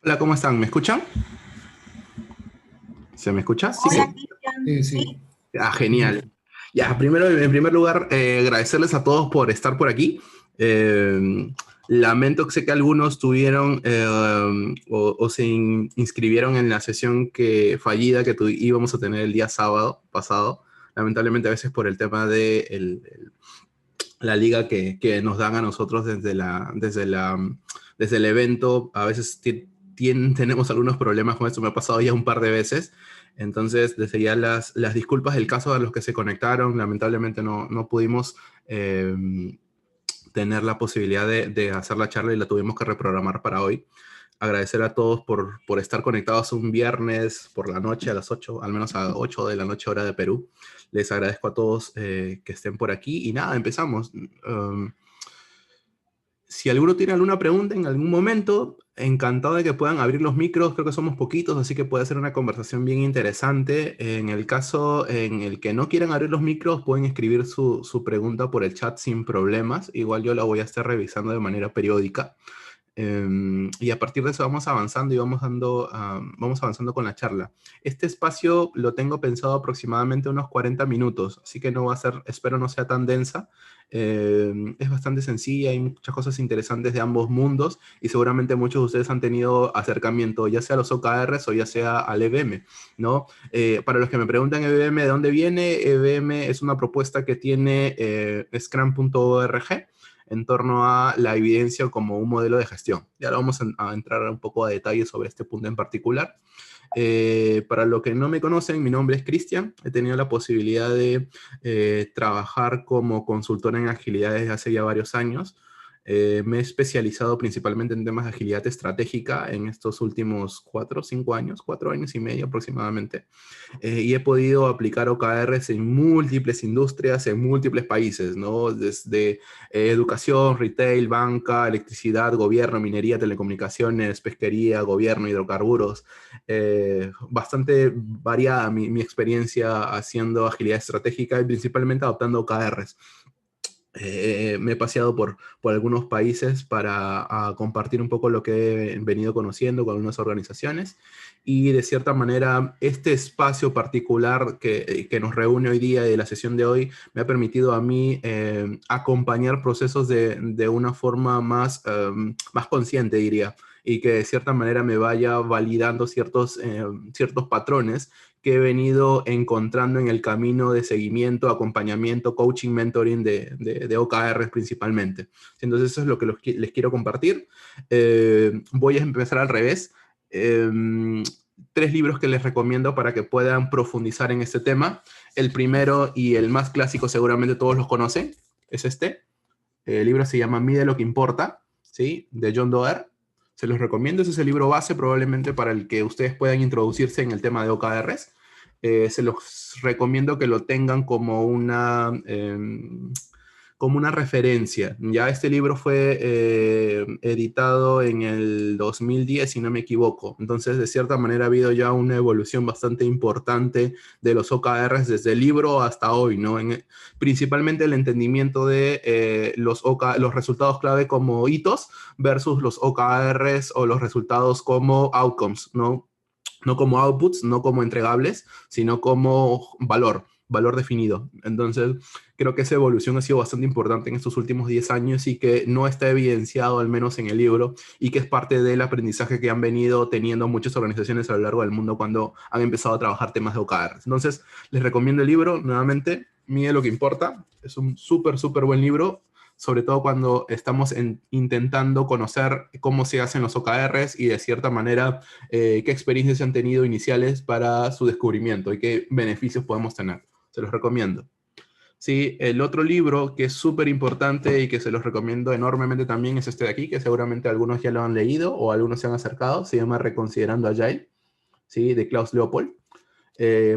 Hola, ¿cómo están? ¿Me escuchan? ¿Se me escucha? Sí. Hola, Sí, Cristian. sí, Sí, sí. Ah, genial. Ya, primero, en primer lugar, agradecerles a todos por estar por aquí. Lamento que sé que algunos tuvieron o se inscribieron en la sesión fallida que íbamos a tener el día sábado pasado. Lamentablemente a veces por el tema de la liga que nos dan a nosotros desde el evento, a veces tenemos algunos problemas con esto, me ha pasado ya un par de veces. Entonces, desde ya las disculpas del caso a los que se conectaron, lamentablemente no pudimos eh, tener la posibilidad de hacer la charla y la tuvimos que reprogramar para hoy. Agradecer a todos por estar conectados un viernes por la noche a las 8, al menos a 8 de la noche hora de Perú. Les agradezco a todos que estén por aquí y nada, empezamos. Si alguno tiene alguna pregunta en algún momento, encantado de que puedan abrir los micros. Creo que somos poquitos, así que puede ser una conversación bien interesante. En el caso en el que no quieran abrir los micros, pueden escribir su pregunta por el chat sin problemas. Igual yo la voy a estar revisando de manera periódica. Y a partir de eso vamos avanzando y vamos avanzando con la charla. Este espacio lo tengo pensado aproximadamente unos 40 minutos, así que no va a ser, espero no sea tan densa. Es bastante sencilla, hay muchas cosas interesantes de ambos mundos y seguramente muchos de ustedes han tenido acercamiento ya sea a los OKRs o ya sea al EVM, ¿no? Para los que me preguntan EVM de dónde viene, EVM es una propuesta que tiene Scrum.org en torno a la evidencia como un modelo de gestión. Ya ahora vamos a entrar un poco a detalle sobre este punto en particular. Para los que no me conocen, mi nombre es Cristian. He tenido la posibilidad de trabajar como consultor en agilidad desde hace ya varios años. Me he especializado principalmente en temas de agilidad estratégica en estos últimos 4 o 5 años, 4 años y medio aproximadamente. Y he podido aplicar OKRs en múltiples industrias, en múltiples países, ¿no? Desde educación, retail, banca, electricidad, gobierno, minería, telecomunicaciones, pesquería, gobierno, hidrocarburos. Bastante variada mi experiencia haciendo agilidad estratégica y principalmente adoptando OKRs. Me he paseado por algunos países para compartir un poco lo que he venido conociendo con algunas organizaciones y de cierta manera este espacio particular que nos reúne hoy día de la sesión de hoy me ha permitido a mí acompañar procesos de una forma más consciente, diría, y que de cierta manera me vaya validando ciertos patrones que he venido encontrando en el camino de seguimiento, acompañamiento, coaching, mentoring de OKRs principalmente. Entonces eso es lo que les quiero compartir. Voy a empezar al revés. Eh, 3 libros que les recomiendo para que puedan profundizar en este tema. El primero y el más clásico, seguramente todos los conocen, es este. El libro se llama Mide lo que importa, ¿sí? De John Doerr. Se los recomiendo, ese es el libro base probablemente para el que ustedes puedan introducirse en el tema de OKRs. Se los recomiendo que lo tengan como una referencia. Ya este libro fue editado en el 2010, si no me equivoco. Entonces, de cierta manera, ha habido ya una evolución bastante importante de los OKRs desde el libro hasta hoy, ¿no? Principalmente el entendimiento de los resultados clave como hitos versus los OKRs o los resultados como outcomes, ¿no? No como outputs, no como entregables, sino como valor definido. Entonces, creo que esa evolución ha sido bastante importante en estos últimos 10 años y que no está evidenciado, al menos en el libro, y que es parte del aprendizaje que han venido teniendo muchas organizaciones a lo largo del mundo cuando han empezado a trabajar temas de OKR. Entonces, les recomiendo el libro, nuevamente, Mide lo que importa. Es un súper buen libro, sobre todo cuando estamos intentando conocer cómo se hacen los OKRs y de cierta manera qué experiencias han tenido iniciales para su descubrimiento y qué beneficios podemos tener. Se los recomiendo. Sí, el otro libro que es súper importante y que se los recomiendo enormemente también es este de aquí, que seguramente algunos ya lo han leído o algunos se han acercado. Se llama Reconsiderando Agile, ¿sí? De Klaus Leopold.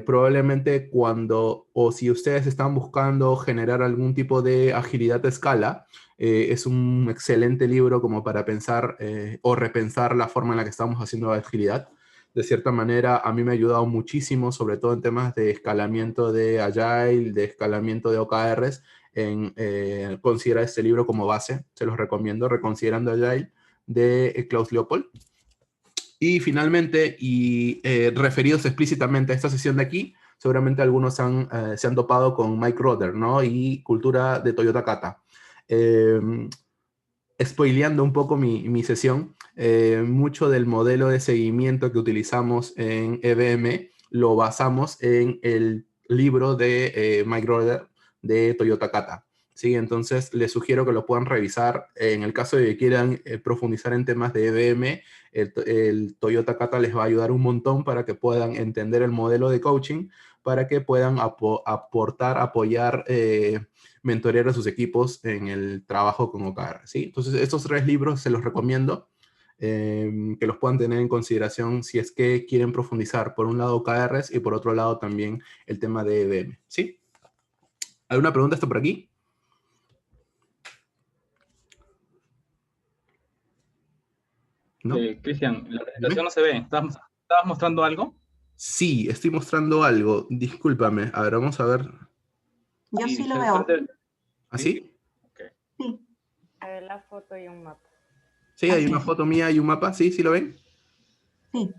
Probablemente o si ustedes están buscando generar algún tipo de agilidad a escala, es un excelente libro como para pensar o repensar la forma en la que estamos haciendo la agilidad. De cierta manera, a mí me ha ayudado muchísimo, sobre todo en temas de escalamiento de Agile, de escalamiento de OKRs, en considerar este libro como base. Se los recomiendo, Reconsiderando Agile, de Klaus Leopold. Y finalmente, referidos explícitamente a esta sesión de aquí, seguramente algunos se han topado con Mike Roder, ¿no? Y cultura de Toyota Kata. Spoileando un poco mi sesión, mucho del modelo de seguimiento que utilizamos en EBM lo basamos en el libro de Mike Roder de Toyota Kata. ¿Sí? Entonces, les sugiero que lo puedan revisar. En el caso de que quieran profundizar en temas de EBM, el Toyota Kata les va a ayudar un montón para que puedan entender el modelo de coaching, para que puedan aportar, apoyar, mentorear a sus equipos en el trabajo con OKR, ¿sí? Entonces, estos 3 libros se los recomiendo, que los puedan tener en consideración si es que quieren profundizar, por un lado OKRs y por otro lado también el tema de EBM, ¿sí? ¿Alguna pregunta hasta por aquí? ¿No? Cristian, la ¿Dime? presentación no se ve. ¿Estabas mostrando algo? Sí, estoy mostrando algo. Discúlpame. A ver, vamos a ver. Yo sí lo se veo. parte- ¿Así? Okay. Sí. A ver la foto y un mapa. Sí, hay Así una es. foto mía y un mapa. ¿Sí? ¿Sí lo ven? Sí.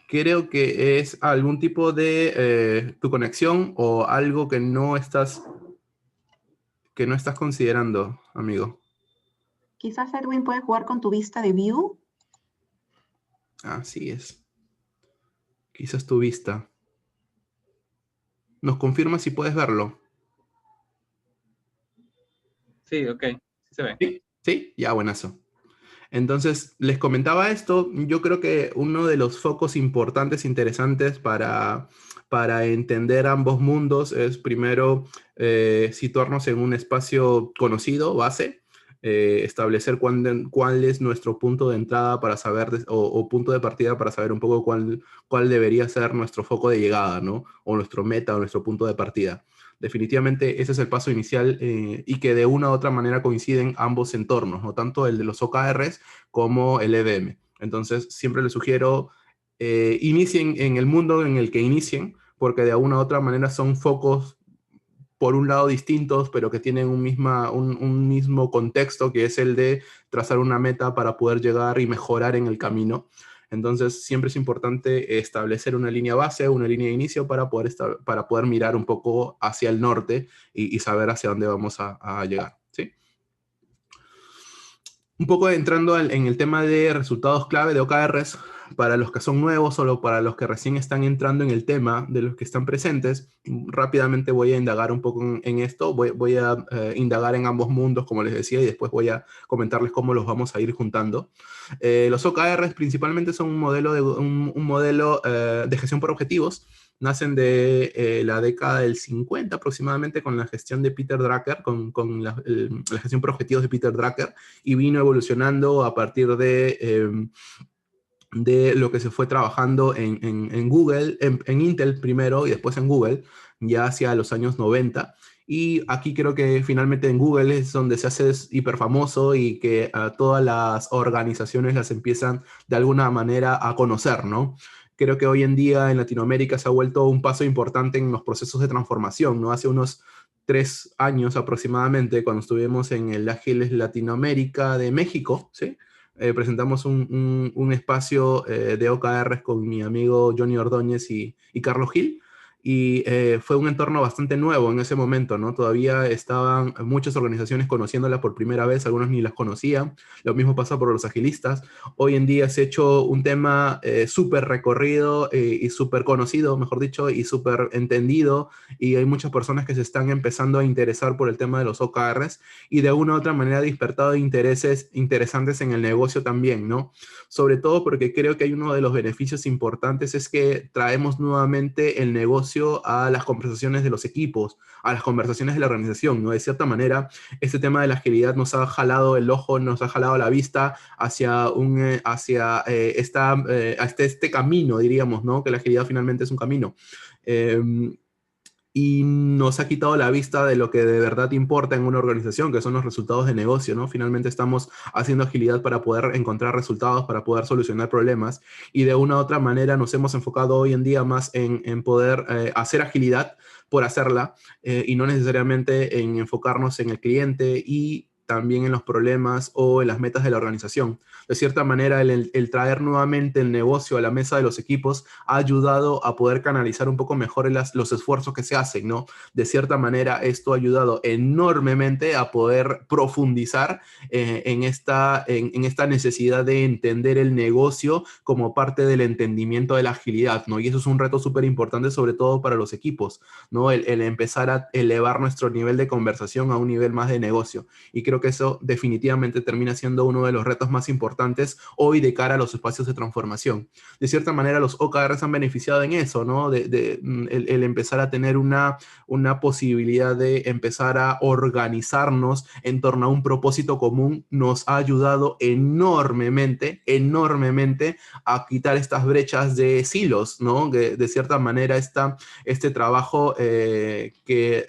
Creo que es algún tipo de tu conexión o algo que no estás considerando, amigo. Quizás Edwin puede jugar con tu vista de view. Así es. Quizás tu vista. ¿Nos confirma si puedes verlo? Sí, ok. Sí se ve. Sí. ¿Sí? Ya, buenazo. Entonces, les comentaba esto. Yo creo que uno de los focos importantes, interesantes para entender ambos mundos es primero situarnos en un espacio conocido, base, establecer cuál es nuestro punto de entrada para saber, o punto de partida para saber un poco cuál debería ser nuestro foco de llegada, ¿no? O nuestro meta o nuestro punto de partida. Definitivamente ese es el paso inicial, y que de una u otra manera coinciden ambos entornos, ¿no? Tanto el de los OKRs como el EVM. Entonces, siempre les sugiero, inicien en el mundo en el que inicien, porque de una u otra manera son focos, por un lado distintos, pero que tienen un mismo contexto, que es el de trazar una meta para poder llegar y mejorar en el camino. Entonces, siempre es importante establecer una línea base, una línea de inicio para poder mirar un poco hacia el norte y saber hacia dónde vamos a llegar, ¿sí? Un poco entrando en el tema de resultados clave de OKRs, para los que son nuevos o para los que recién están entrando en el tema, de los que están presentes, rápidamente voy a indagar un poco en esto, voy a indagar en ambos mundos, como les decía, y después voy a comentarles cómo los vamos a ir juntando. Los OKRs principalmente son un modelo de gestión por objetivos. Nacen de la década del 50 aproximadamente, con la gestión de Peter Drucker, con la gestión por objetivos de Peter Drucker, y vino evolucionando a partir de lo que se fue trabajando en Google, en Intel primero y después en Google, ya hacia los años 90. Y aquí creo que finalmente en Google es donde se hace hiper famoso y que todas las organizaciones las empiezan de alguna manera a conocer, ¿no? Creo que hoy en día en Latinoamérica se ha vuelto un paso importante en los procesos de transformación, ¿no? Hace unos 3 años aproximadamente, cuando estuvimos en el Ágiles Latinoamérica de México, ¿sí? Presentamos un espacio de OKRs con mi amigo Johnny Ordóñez y Carlos Gil, y fue un entorno bastante nuevo en ese momento, ¿no? Todavía estaban muchas organizaciones conociéndola por primera vez, algunos ni las conocían, lo mismo pasa por los agilistas. Hoy en día se ha hecho un tema súper recorrido y súper conocido, mejor dicho, y súper entendido, y hay muchas personas que se están empezando a interesar por el tema de los OKRs, y de una u otra manera ha despertado intereses interesantes en el negocio también, ¿no? Sobre todo porque creo que hay uno de los beneficios importantes, es que traemos nuevamente el negocio a las conversaciones de los equipos, a las conversaciones de la organización, ¿no? De cierta manera, este tema de la agilidad nos ha jalado el ojo, nos ha jalado la vista hacia este camino, diríamos, ¿no? Que la agilidad finalmente es un camino. Y nos ha quitado la vista de lo que de verdad importa en una organización, que son los resultados de negocio, ¿no? Finalmente estamos haciendo agilidad para poder encontrar resultados, para poder solucionar problemas, y de una u otra manera nos hemos enfocado hoy en día más en poder hacer agilidad por hacerla, y no necesariamente en enfocarnos en el cliente y también en los problemas o en las metas de la organización. De cierta manera, el traer nuevamente el negocio a la mesa de los equipos ha ayudado a poder canalizar un poco mejor los esfuerzos que se hacen, ¿no? De cierta manera, esto ha ayudado enormemente a poder profundizar en esta necesidad de entender el negocio como parte del entendimiento de la agilidad, ¿no? Y eso es un reto súper importante, sobre todo para los equipos, ¿no? El empezar a elevar nuestro nivel de conversación a un nivel más de negocio. Y creo que eso definitivamente termina siendo uno de los retos más importantes hoy de cara a los espacios de transformación. De cierta manera, los OKRs han beneficiado en eso, ¿no? El empezar a tener una posibilidad de empezar a organizarnos en torno a un propósito común nos ha ayudado enormemente a quitar estas brechas de silos, ¿no? De cierta manera, este trabajo que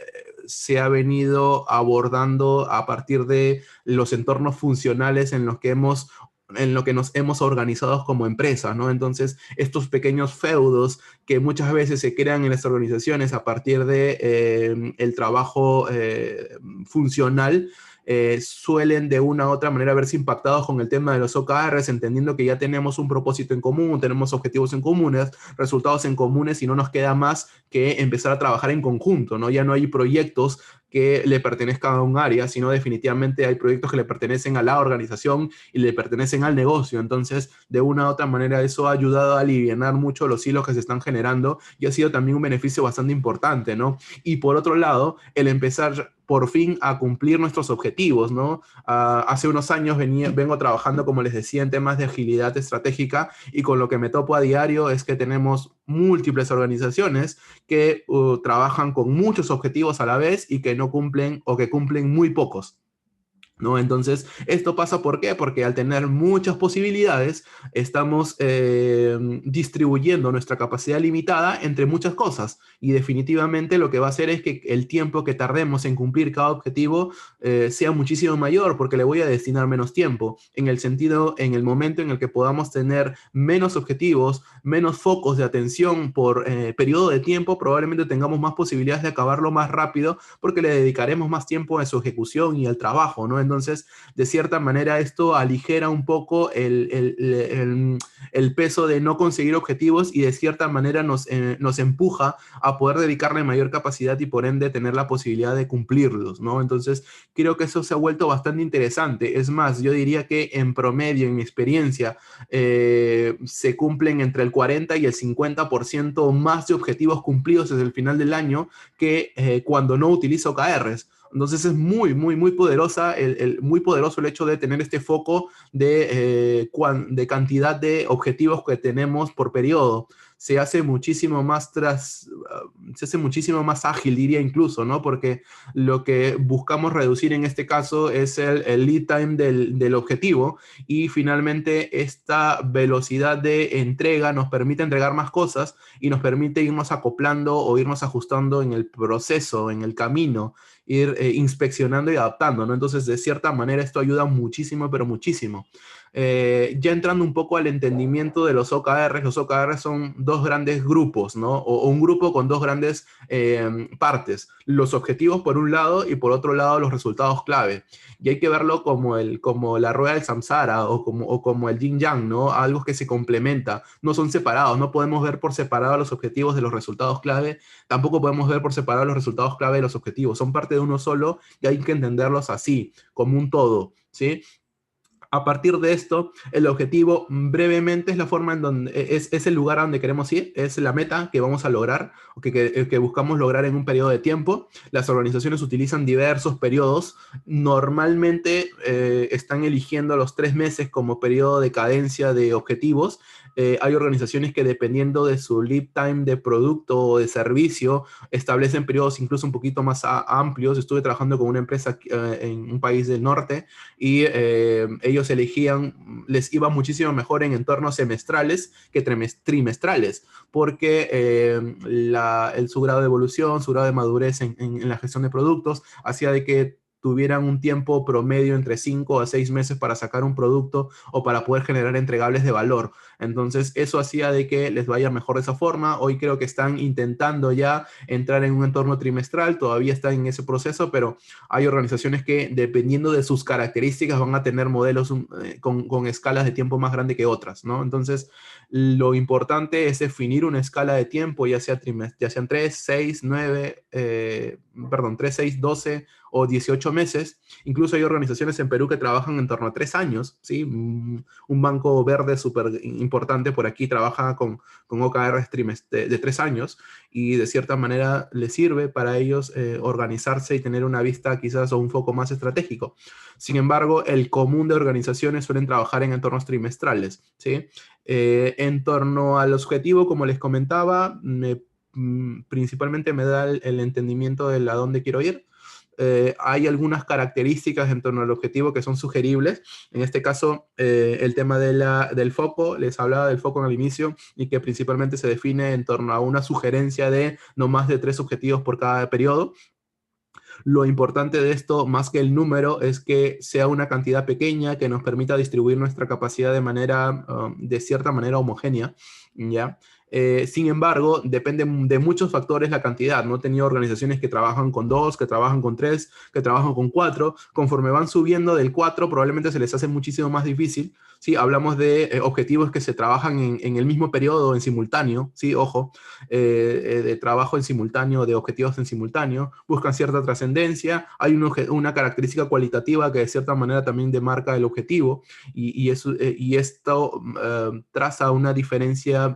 se ha venido abordando a partir de los entornos funcionales en lo que nos hemos organizado como empresa, ¿no? Entonces, estos pequeños feudos que muchas veces se crean en las organizaciones a partir de el trabajo funcional, suelen de una u otra manera verse impactados con el tema de los OKRs, entendiendo que ya tenemos un propósito en común, tenemos objetivos en comunes, resultados en comunes, y no nos queda más que empezar a trabajar en conjunto, ¿no? Ya no hay proyectos que le pertenezcan a un área, sino definitivamente hay proyectos que le pertenecen a la organización y le pertenecen al negocio. Entonces, de una u otra manera, eso ha ayudado a aliviar mucho los hilos que se están generando y ha sido también un beneficio bastante importante, ¿no? Y por otro lado, el empezar por fin a cumplir nuestros objetivos, ¿no? Hace unos años vengo trabajando, como les decía, en temas de agilidad estratégica, y con lo que me topo a diario es que tenemos múltiples organizaciones que trabajan con muchos objetivos a la vez y que no cumplen o que cumplen muy pocos, ¿no? Entonces, ¿esto pasa por qué? Porque al tener muchas posibilidades, estamos distribuyendo nuestra capacidad limitada entre muchas cosas, y definitivamente lo que va a hacer es que el tiempo que tardemos en cumplir cada objetivo sea muchísimo mayor, porque le voy a destinar menos tiempo, en el momento en el que podamos tener menos objetivos, menos focos de atención por periodo de tiempo, probablemente tengamos más posibilidades de acabarlo más rápido, porque le dedicaremos más tiempo a su ejecución y al trabajo, ¿no? Entonces, de cierta manera, esto aligera un poco el peso de no conseguir objetivos, y de cierta manera nos empuja a poder dedicarle mayor capacidad y por ende tener la posibilidad de cumplirlos, ¿no? Entonces, creo que eso se ha vuelto bastante interesante. Es más, yo diría que en promedio, en mi experiencia, se cumplen entre el 40 y el 50% más de objetivos cumplidos desde el final del año que cuando no utilizo OKRs. Entonces es muy poderoso el hecho de tener este foco de cantidad de objetivos que tenemos por periodo. Se hace muchísimo más ágil, diría incluso, ¿no? Porque lo que buscamos reducir en este caso es el lead time del objetivo, y finalmente esta velocidad de entrega nos permite entregar más cosas y nos permite irnos acoplando o irnos ajustando en el proceso, en el camino, ir inspeccionando y adaptando, ¿no? Entonces, de cierta manera, esto ayuda muchísimo, pero muchísimo. Ya entrando un poco al entendimiento de los OKRs son dos grandes grupos, ¿no? O un grupo con dos grandes partes. Los objetivos por un lado y por otro lado los resultados clave. Y hay que verlo como la rueda del samsara o como el yin yang, ¿no? Algo que se complementa. No son separados. No podemos ver por separado los objetivos de los resultados clave. Tampoco podemos ver por separado los resultados clave de los objetivos. Son parte de uno solo y hay que entenderlos así, como un todo, ¿sí? A partir de esto, el objetivo brevemente es la forma en donde es el lugar a donde queremos ir, es la meta que vamos a lograr o que buscamos lograr en un periodo de tiempo. Las organizaciones utilizan diversos periodos. Normalmente están eligiendo los 3 meses como periodo de cadencia de objetivos. Hay organizaciones que, dependiendo de su lead time de producto o de servicio, establecen periodos incluso un poquito más amplios. Estuve trabajando con una empresa en un país del norte y ellos les iba muchísimo mejor en entornos semestrales que trimestrales, porque su grado de evolución, su grado de madurez en la gestión de productos, hacía de que tuvieran un tiempo promedio entre 5 a 6 meses para sacar un producto o para poder generar entregables de valor. Entonces, eso hacía de que les vaya mejor de esa forma. Hoy creo que están intentando ya entrar en un entorno trimestral, todavía están en ese proceso, pero hay organizaciones que, dependiendo de sus características, van a tener modelos con escalas de tiempo más grande que otras, ¿no? Entonces, lo importante es definir una escala de tiempo, ya sean 3, 6, 9, 3, 6, 12 o 18 meses. Incluso hay organizaciones en Perú que trabajan en torno a 3 años, ¿sí? Un banco verde súper importante por aquí trabaja con OKRs de 3 años y de cierta manera les sirve para ellos organizarse y tener una vista quizás o un foco más estratégico. Sin embargo, el común de organizaciones suelen trabajar en entornos trimestrales, ¿sí? En torno al objetivo, como les comentaba, principalmente me da el entendimiento de a dónde quiero ir. Hay algunas características en torno al objetivo que son sugeribles. En este caso, el tema del foco, les hablaba del foco al inicio y que principalmente se define en torno a una sugerencia de no más de 3 objetivos por cada periodo. Lo importante de esto, más que el número, es que sea una cantidad pequeña que nos permita distribuir nuestra capacidad de manera, de cierta manera homogénea, ¿ya? Sin embargo, depende de muchos factores la cantidad, ¿no? He tenido organizaciones que trabajan con 2, que trabajan con 3, que trabajan con 4. Conforme van subiendo del 4, probablemente se les hace muchísimo más difícil. Sí, hablamos de objetivos que se trabajan en el mismo periodo, en simultáneo, sí, ojo, de trabajo en simultáneo, de objetivos en simultáneo, buscan cierta trascendencia, hay una característica cualitativa que de cierta manera también demarca el objetivo y esto traza una diferencia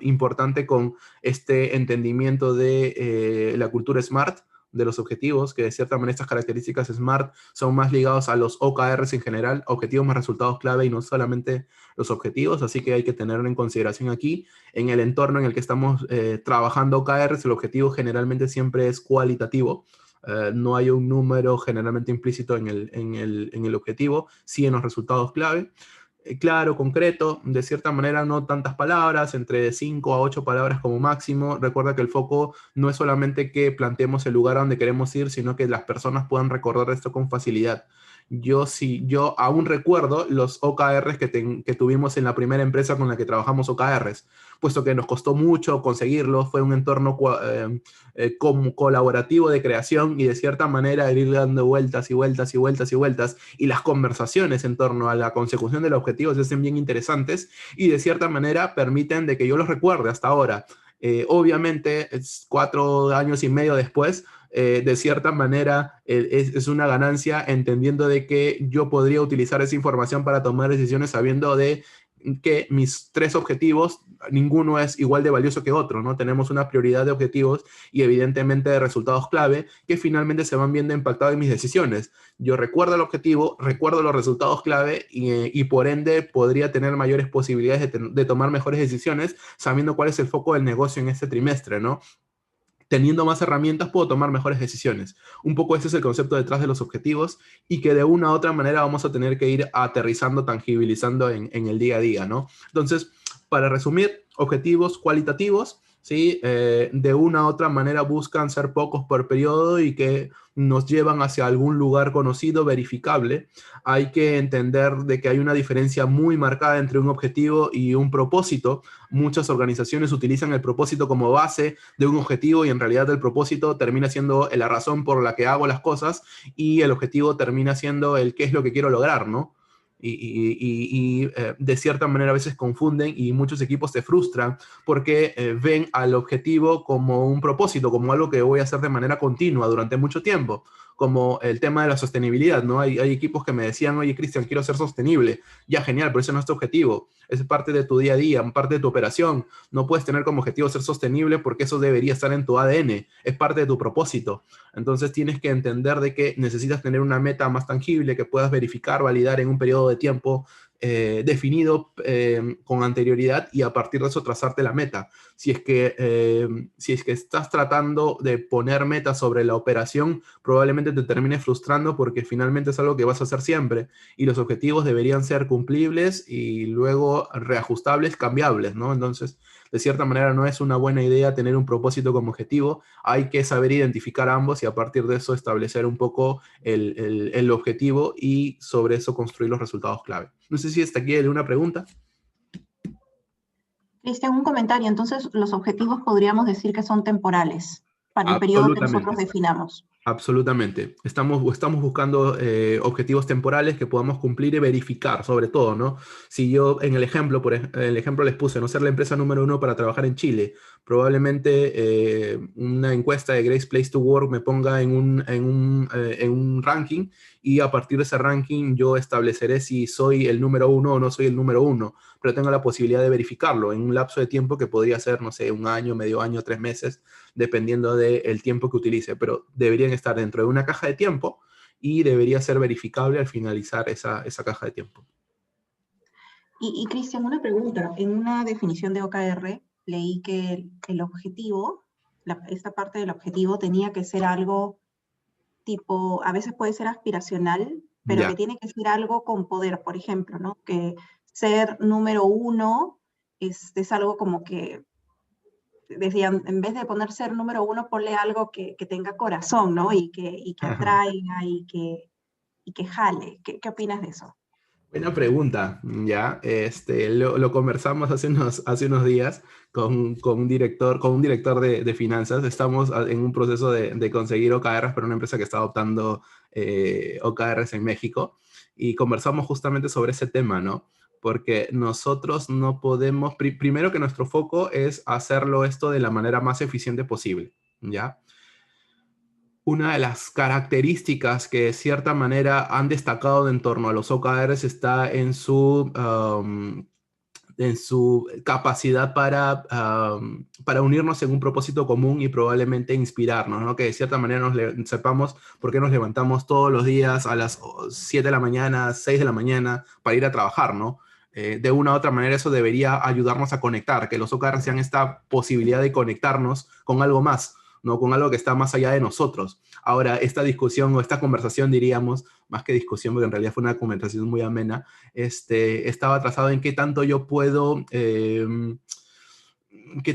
importante con este entendimiento de la cultura SMART, de los objetivos, que de cierta manera estas características SMART son más ligados a los OKRs en general, objetivos más resultados clave y no solamente los objetivos, así que hay que tenerlo en consideración aquí. En el entorno en el que estamos trabajando OKRs, el objetivo generalmente siempre es cualitativo. No hay un número generalmente implícito en el objetivo, sí en los resultados clave. Claro, concreto, de cierta manera no tantas palabras, entre 5 a 8 palabras como máximo. Recuerda que el foco no es solamente que planteemos el lugar a donde queremos ir, sino que las personas puedan recordar esto con facilidad. Yo aún recuerdo los OKRs que tuvimos en la primera empresa con la que trabajamos OKRs, puesto que nos costó mucho conseguirlos, fue un entorno colaborativo de creación y de cierta manera ir dando vueltas y vueltas y vueltas y vueltas, y las conversaciones en torno a la consecución del objetivo se hacen bien interesantes y de cierta manera permiten de que yo los recuerde hasta ahora. Obviamente, 4 años y medio después, de cierta manera es una ganancia entendiendo de que yo podría utilizar esa información para tomar decisiones sabiendo de que mis 3 objetivos, ninguno es igual de valioso que otro, ¿no? Tenemos una prioridad de objetivos y evidentemente de resultados clave que finalmente se van viendo impactados en mis decisiones. Yo recuerdo el objetivo, recuerdo los resultados clave y por ende podría tener mayores posibilidades de tomar mejores decisiones sabiendo cuál es el foco del negocio en este trimestre, ¿no? Teniendo más herramientas puedo tomar mejores decisiones. Un poco ese es el concepto detrás de los objetivos y que de una u otra manera vamos a tener que ir aterrizando, tangibilizando en el día a día, ¿no? Entonces, para resumir, objetivos cualitativos, ¿sí? De una u otra manera buscan ser pocos por periodo y que nos llevan hacia algún lugar conocido, verificable. Hay que entender de que hay una diferencia muy marcada entre un objetivo y un propósito. Muchas organizaciones utilizan el propósito como base de un objetivo y en realidad el propósito termina siendo la razón por la que hago las cosas y el objetivo termina siendo el qué es lo que quiero lograr, ¿no? Y de cierta manera a veces confunden y muchos equipos se frustran porque ven al objetivo como un propósito, como algo que voy a hacer de manera continua durante mucho tiempo, como el tema de la sostenibilidad, ¿no? Hay equipos que me decían, oye, Cristian, quiero ser sostenible. Ya, genial, pero ese no es tu objetivo. Es parte de tu día a día, parte de tu operación. No puedes tener como objetivo ser sostenible porque eso debería estar en tu ADN. Es parte de tu propósito. Entonces tienes que entender de que necesitas tener una meta más tangible que puedas verificar, validar en un periodo de tiempo definido con anterioridad y a partir de eso trazarte la meta. Si es que estás tratando de poner metas sobre la operación, probablemente te termine frustrando porque finalmente es algo que vas a hacer siempre y los objetivos deberían ser cumplibles y luego reajustables, cambiables, ¿no? Entonces, de cierta manera no es una buena idea tener un propósito como objetivo, hay que saber identificar ambos y a partir de eso establecer un poco el objetivo y sobre eso construir los resultados clave. No sé si hasta aquí hay una pregunta. Cristian, un comentario. Entonces, los objetivos podríamos decir que son temporales para el periodo que nosotros definamos. Absolutamente. Estamos buscando objetivos temporales que podamos cumplir y verificar, sobre todo, ¿no? Si yo en el ejemplo les puse no ser la empresa número 1 para trabajar en Chile, probablemente una encuesta de Great Place to Work me ponga en un ranking y a partir de ese ranking yo estableceré si soy el número 1 o no soy el número 1, pero tengo la posibilidad de verificarlo en un lapso de tiempo que podría ser, no sé, 1 año, medio año, 3 meses, dependiendo del tiempo que utilice, pero deberían estar dentro de una caja de tiempo y debería ser verificable al finalizar esa caja de tiempo. Y Cristian, una pregunta. En una definición de OKR leí que el objetivo, esta parte del objetivo tenía que ser algo tipo, a veces puede ser aspiracional, pero que tiene que ser algo con poder, por ejemplo, ¿no? Que ser número 1 es algo como que decían, en vez de poner ser número 1, ponle algo que tenga corazón, ¿no? Y que atraiga y que jale. ¿Qué opinas de eso? Buena pregunta, ¿ya? Lo conversamos hace unos días con un director de finanzas. Estamos en un proceso de conseguir OKRs para una empresa que está adoptando OKRs en México y conversamos justamente sobre ese tema, ¿no? Porque nosotros no podemos, primero que nuestro foco es hacerlo esto de la manera más eficiente posible, ¿ya? Una de las características que de cierta manera han destacado en torno a los OKRs está en su capacidad para unirnos en un propósito común y probablemente inspirarnos, ¿no? Que de cierta manera sepamos por qué nos levantamos todos los días a las 7 de la mañana, 6 de la mañana para ir a trabajar, ¿no? De una u otra manera eso debería ayudarnos a conectar, que los OKRs sean esta posibilidad de conectarnos con algo más, ¿no? Con algo que está más allá de nosotros. Ahora, esta discusión o esta conversación, diríamos, más que discusión, porque en realidad fue una conversación muy amena, estaba trazado en qué tanto yo puedo, qué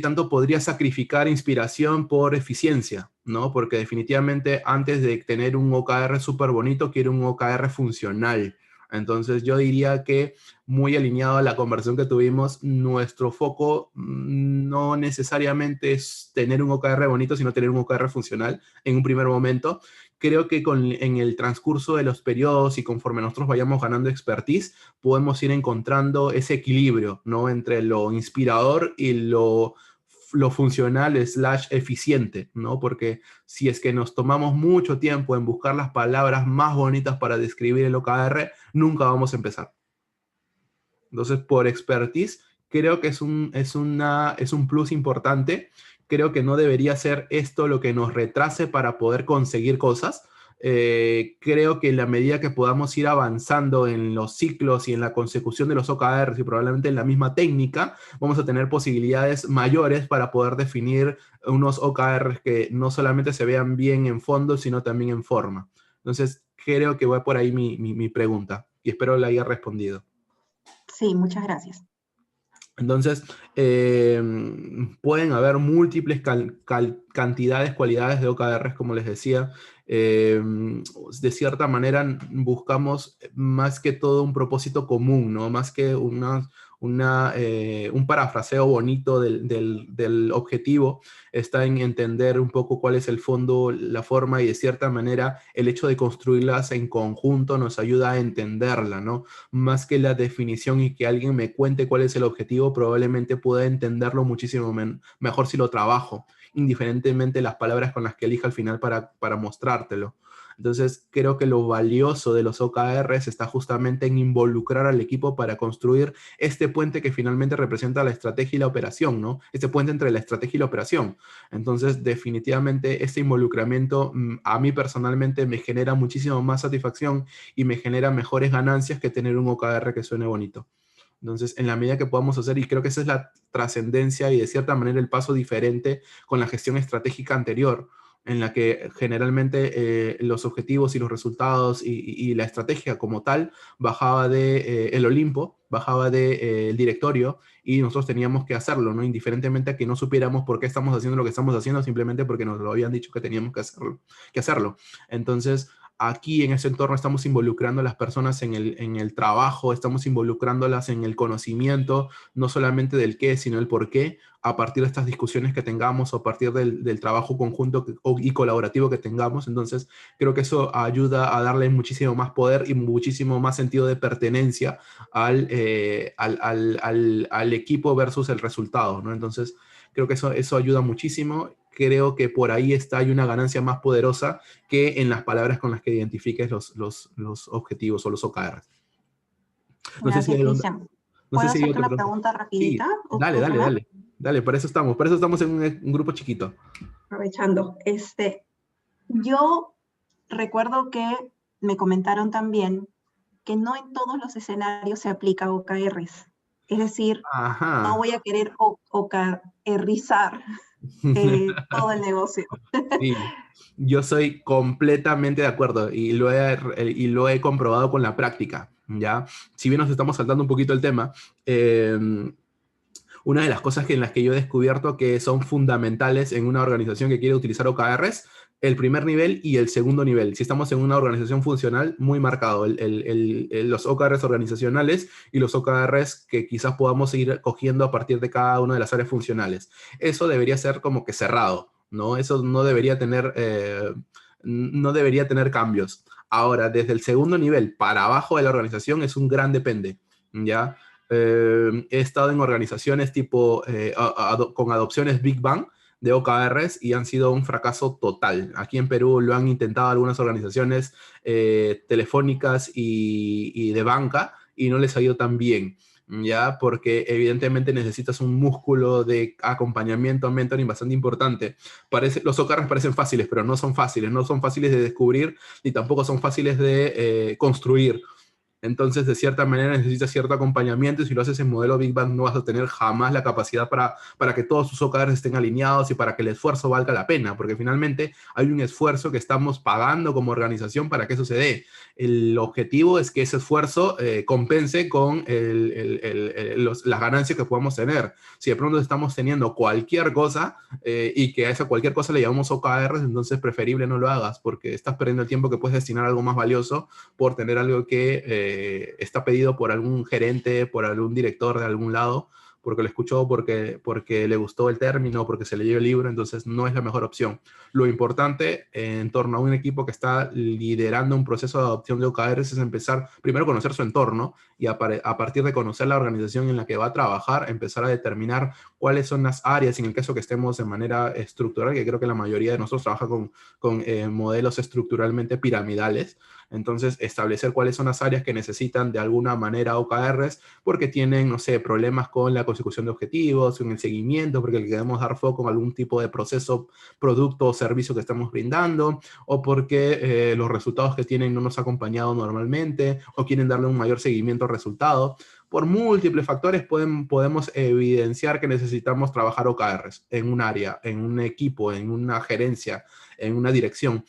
tanto podría sacrificar inspiración por eficiencia, ¿no? Porque definitivamente antes de tener un OKR súper bonito, quiero un OKR funcional. Entonces yo diría que muy alineado a la conversación que tuvimos, nuestro foco no necesariamente es tener un OKR bonito, sino tener un OKR funcional en un primer momento. Creo que en el transcurso de los periodos y conforme nosotros vayamos ganando expertise, podemos ir encontrando ese equilibrio, ¿no? Entre lo inspirador y lo funcional / eficiente, ¿no? Porque si es que nos tomamos mucho tiempo en buscar las palabras más bonitas para describir el OKR, nunca vamos a empezar. Entonces, por expertise, creo que es un plus importante. Creo que no debería ser esto lo que nos retrase para poder conseguir cosas. Creo que en la medida que podamos ir avanzando en los ciclos y en la consecución de los OKRs y probablemente en la misma técnica, vamos a tener posibilidades mayores para poder definir unos OKRs que no solamente se vean bien en fondo, sino también en forma. Entonces, creo que va por ahí mi pregunta y espero la haya respondido. Sí, muchas gracias. Entonces, pueden haber múltiples cantidades, cualidades de OKRs, como les decía. De cierta manera, buscamos más que todo un propósito común, ¿no? Más que un parafraseo bonito del objetivo, está en entender un poco cuál es el fondo, la forma, y de cierta manera el hecho de construirlas en conjunto nos ayuda a entenderla, ¿no? Más que la definición y que alguien me cuente cuál es el objetivo, probablemente pueda entenderlo muchísimo mejor si lo trabajo, indiferentemente las palabras con las que elija al final para mostrártelo. Entonces, creo que lo valioso de los OKRs está justamente en involucrar al equipo para construir este puente que finalmente representa la estrategia y la operación, ¿no? Este puente entre la estrategia y la operación. Entonces, definitivamente, este involucramiento a mí personalmente me genera muchísimo más satisfacción y me genera mejores ganancias que tener un OKR que suene bonito. Entonces, en la medida que podamos hacer, y creo que esa es la trascendencia y de cierta manera el paso diferente con la gestión estratégica anterior, en la que generalmente los objetivos y los resultados y la estrategia como tal bajaba de el Olimpo, bajaba del directorio y nosotros teníamos que hacerlo, ¿no? Indiferentemente a que no supiéramos por qué estamos haciendo lo que estamos haciendo, simplemente porque nos lo habían dicho que teníamos que hacerlo. Entonces, aquí en ese entorno estamos involucrando a las personas en el trabajo, estamos involucrándolas en el conocimiento, no solamente del qué, sino el por qué, a partir de estas discusiones que tengamos o a partir del trabajo conjunto y colaborativo que tengamos. Entonces, creo que eso ayuda a darle muchísimo más poder y muchísimo más sentido de pertenencia al equipo versus el resultado, ¿no? Entonces, creo que eso ayuda muchísimo. Creo que por ahí hay una ganancia más poderosa que en las palabras con las que identifiques los objetivos o los OKRs. No sé si Gracias, hay, Cristian. no ¿Puedo sé si hay hacerte otra una pregunta. pregunta rapidita? Sí, dale, para eso estamos en un grupo chiquito. Aprovechando. Yo recuerdo que me comentaron también que no en todos los escenarios se aplica OKRs. Es decir, Ajá. no voy a querer OKRizar todo el negocio. Sí, yo soy completamente de acuerdo y lo he comprobado con la práctica, ¿ya? Si bien nos estamos saltando un poquito el tema, una de las cosas en las que yo he descubierto que son fundamentales en una organización que quiere utilizar OKRs, el primer nivel y el segundo nivel. Si estamos en una organización funcional, muy marcado, los OKRs organizacionales y los OKRs que quizás podamos ir cogiendo a partir de cada una de las áreas funcionales. Eso debería ser como que cerrado, ¿no? Eso no debería tener cambios. Ahora, desde el segundo nivel para abajo de la organización es un gran depende, ¿ya? He estado en organizaciones tipo con adopciones Big Bang de OKRs y han sido un fracaso total. Aquí en Perú lo han intentado algunas organizaciones telefónicas y de banca y no les ha ido tan bien, ¿ya? Porque evidentemente necesitas un músculo de acompañamiento, mentoring bastante importante. Los OKRs parecen fáciles, pero no son fáciles de descubrir ni tampoco son fáciles de construir. Entonces, de cierta manera, necesitas cierto acompañamiento y si lo haces en modelo Big Bang no vas a tener jamás la capacidad para que todos tus OKRs estén alineados y para que el esfuerzo valga la pena, porque finalmente hay un esfuerzo que estamos pagando como organización para que eso se dé. El objetivo es que ese esfuerzo compense con las ganancias que podamos tener. Si de pronto estamos teniendo cualquier cosa y que a esa cualquier cosa le llamamos OKRs, entonces preferible no lo hagas porque estás perdiendo el tiempo que puedes destinar a algo más valioso por tener algo que está pedido por algún gerente, por algún director de algún lado, porque lo escuchó, porque le gustó el término, porque se leyó el libro, entonces no es la mejor opción. Lo importante en torno a un equipo que está liderando un proceso de adopción de OKRs es empezar primero a conocer su entorno y a partir de conocer la organización en la que va a trabajar, empezar a determinar cuáles son las áreas, en el caso que estemos de manera estructural, que creo que la mayoría de nosotros trabaja con modelos estructuralmente piramidales. Entonces, establecer cuáles son las áreas que necesitan de alguna manera OKRs porque tienen, no sé, problemas con la consecución de objetivos, con el seguimiento, porque le queremos dar foco en algún tipo de proceso, producto o servicio que estamos brindando, o porque los resultados que tienen no nos han acompañado normalmente, o quieren darle un mayor seguimiento al resultado. Por múltiples factores podemos evidenciar que necesitamos trabajar OKRs en un área, en un equipo, en una gerencia, en una dirección.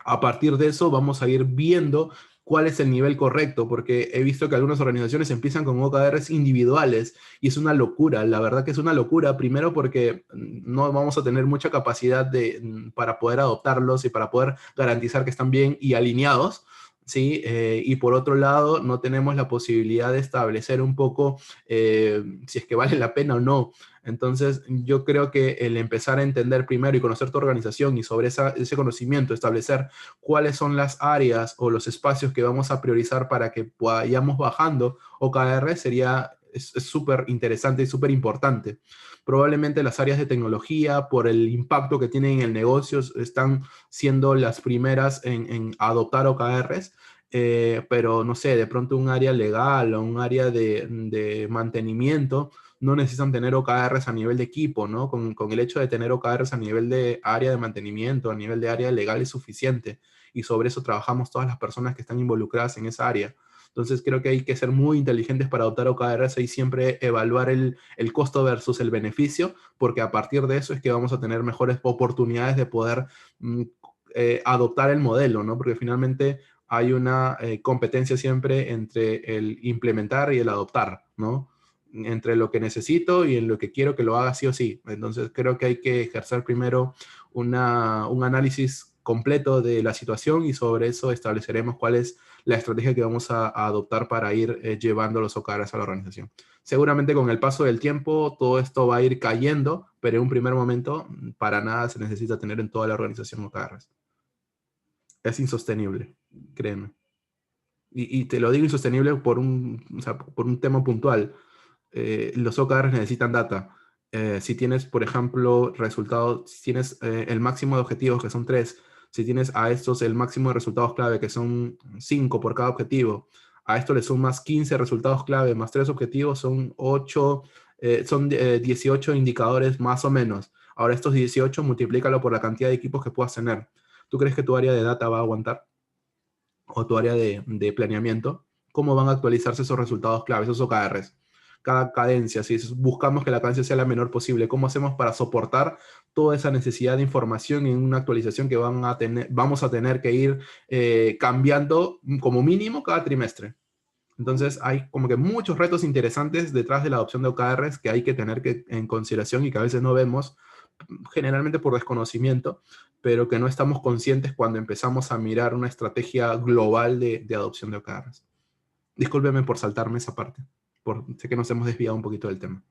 A partir de eso vamos a ir viendo cuál es el nivel correcto, porque he visto que algunas organizaciones empiezan con OKRs individuales y es una locura, la verdad que es una locura, primero porque no vamos a tener mucha capacidad para poder adoptarlos y para poder garantizar que están bien y alineados, ¿sí? Y por otro lado, no tenemos la posibilidad de establecer un poco si es que vale la pena o no. Entonces, yo creo que el empezar a entender primero y conocer tu organización y sobre ese conocimiento, establecer cuáles son las áreas o los espacios que vamos a priorizar para que vayamos bajando OKR sería es súper interesante y súper importante. Probablemente las áreas de tecnología, por el impacto que tienen en el negocio, están siendo las primeras en adoptar OKRs, pero no sé, de pronto un área legal o un área de mantenimiento no necesitan tener OKRs a nivel de equipo, ¿no? Con el hecho de tener OKRs a nivel de área de mantenimiento, a nivel de área legal es suficiente. Y sobre eso trabajamos todas las personas que están involucradas en esa área. Entonces creo que hay que ser muy inteligentes para adoptar OKRs y siempre evaluar el costo versus el beneficio, porque a partir de eso es que vamos a tener mejores oportunidades de poder adoptar el modelo, ¿no? Porque finalmente hay una competencia siempre entre el implementar y el adoptar, ¿no? Entre lo que necesito y en lo que quiero que lo haga sí o sí. Entonces creo que hay que ejercer primero un análisis completo de la situación y sobre eso estableceremos cuál es la estrategia que vamos a adoptar para ir llevando los OKRs a la organización. Seguramente con el paso del tiempo todo esto va a ir cayendo, pero en un primer momento para nada se necesita tener en toda la organización OKRs. Es insostenible, créeme. Y te lo digo insostenible por por un tema puntual. Los OKRs necesitan data. Si tienes, por ejemplo, resultados, si tienes el máximo de objetivos, que son 3, si tienes a estos el máximo de resultados clave, que son 5 por cada objetivo, a esto le sumas 15 resultados clave más 3 objetivos, son 8, son 18 indicadores más o menos. Ahora estos 18 multiplícalo por la cantidad de equipos que puedas tener. ¿Tú crees que tu área de data va a aguantar? ¿O tu área de planeamiento? ¿Cómo van a actualizarse esos resultados clave, esos OKRs? Cada cadencia, si buscamos que la cadencia sea la menor posible, ¿cómo hacemos para soportar toda esa necesidad de información en una actualización que vamos a tener que ir cambiando como mínimo cada trimestre? Entonces hay como que muchos retos interesantes detrás de la adopción de OKRs que hay que tener en consideración y que a veces no vemos, generalmente por desconocimiento, pero que no estamos conscientes cuando empezamos a mirar una estrategia global de adopción de OKRs. Discúlpeme por saltarme esa parte. Sé que nos hemos desviado un poquito del tema.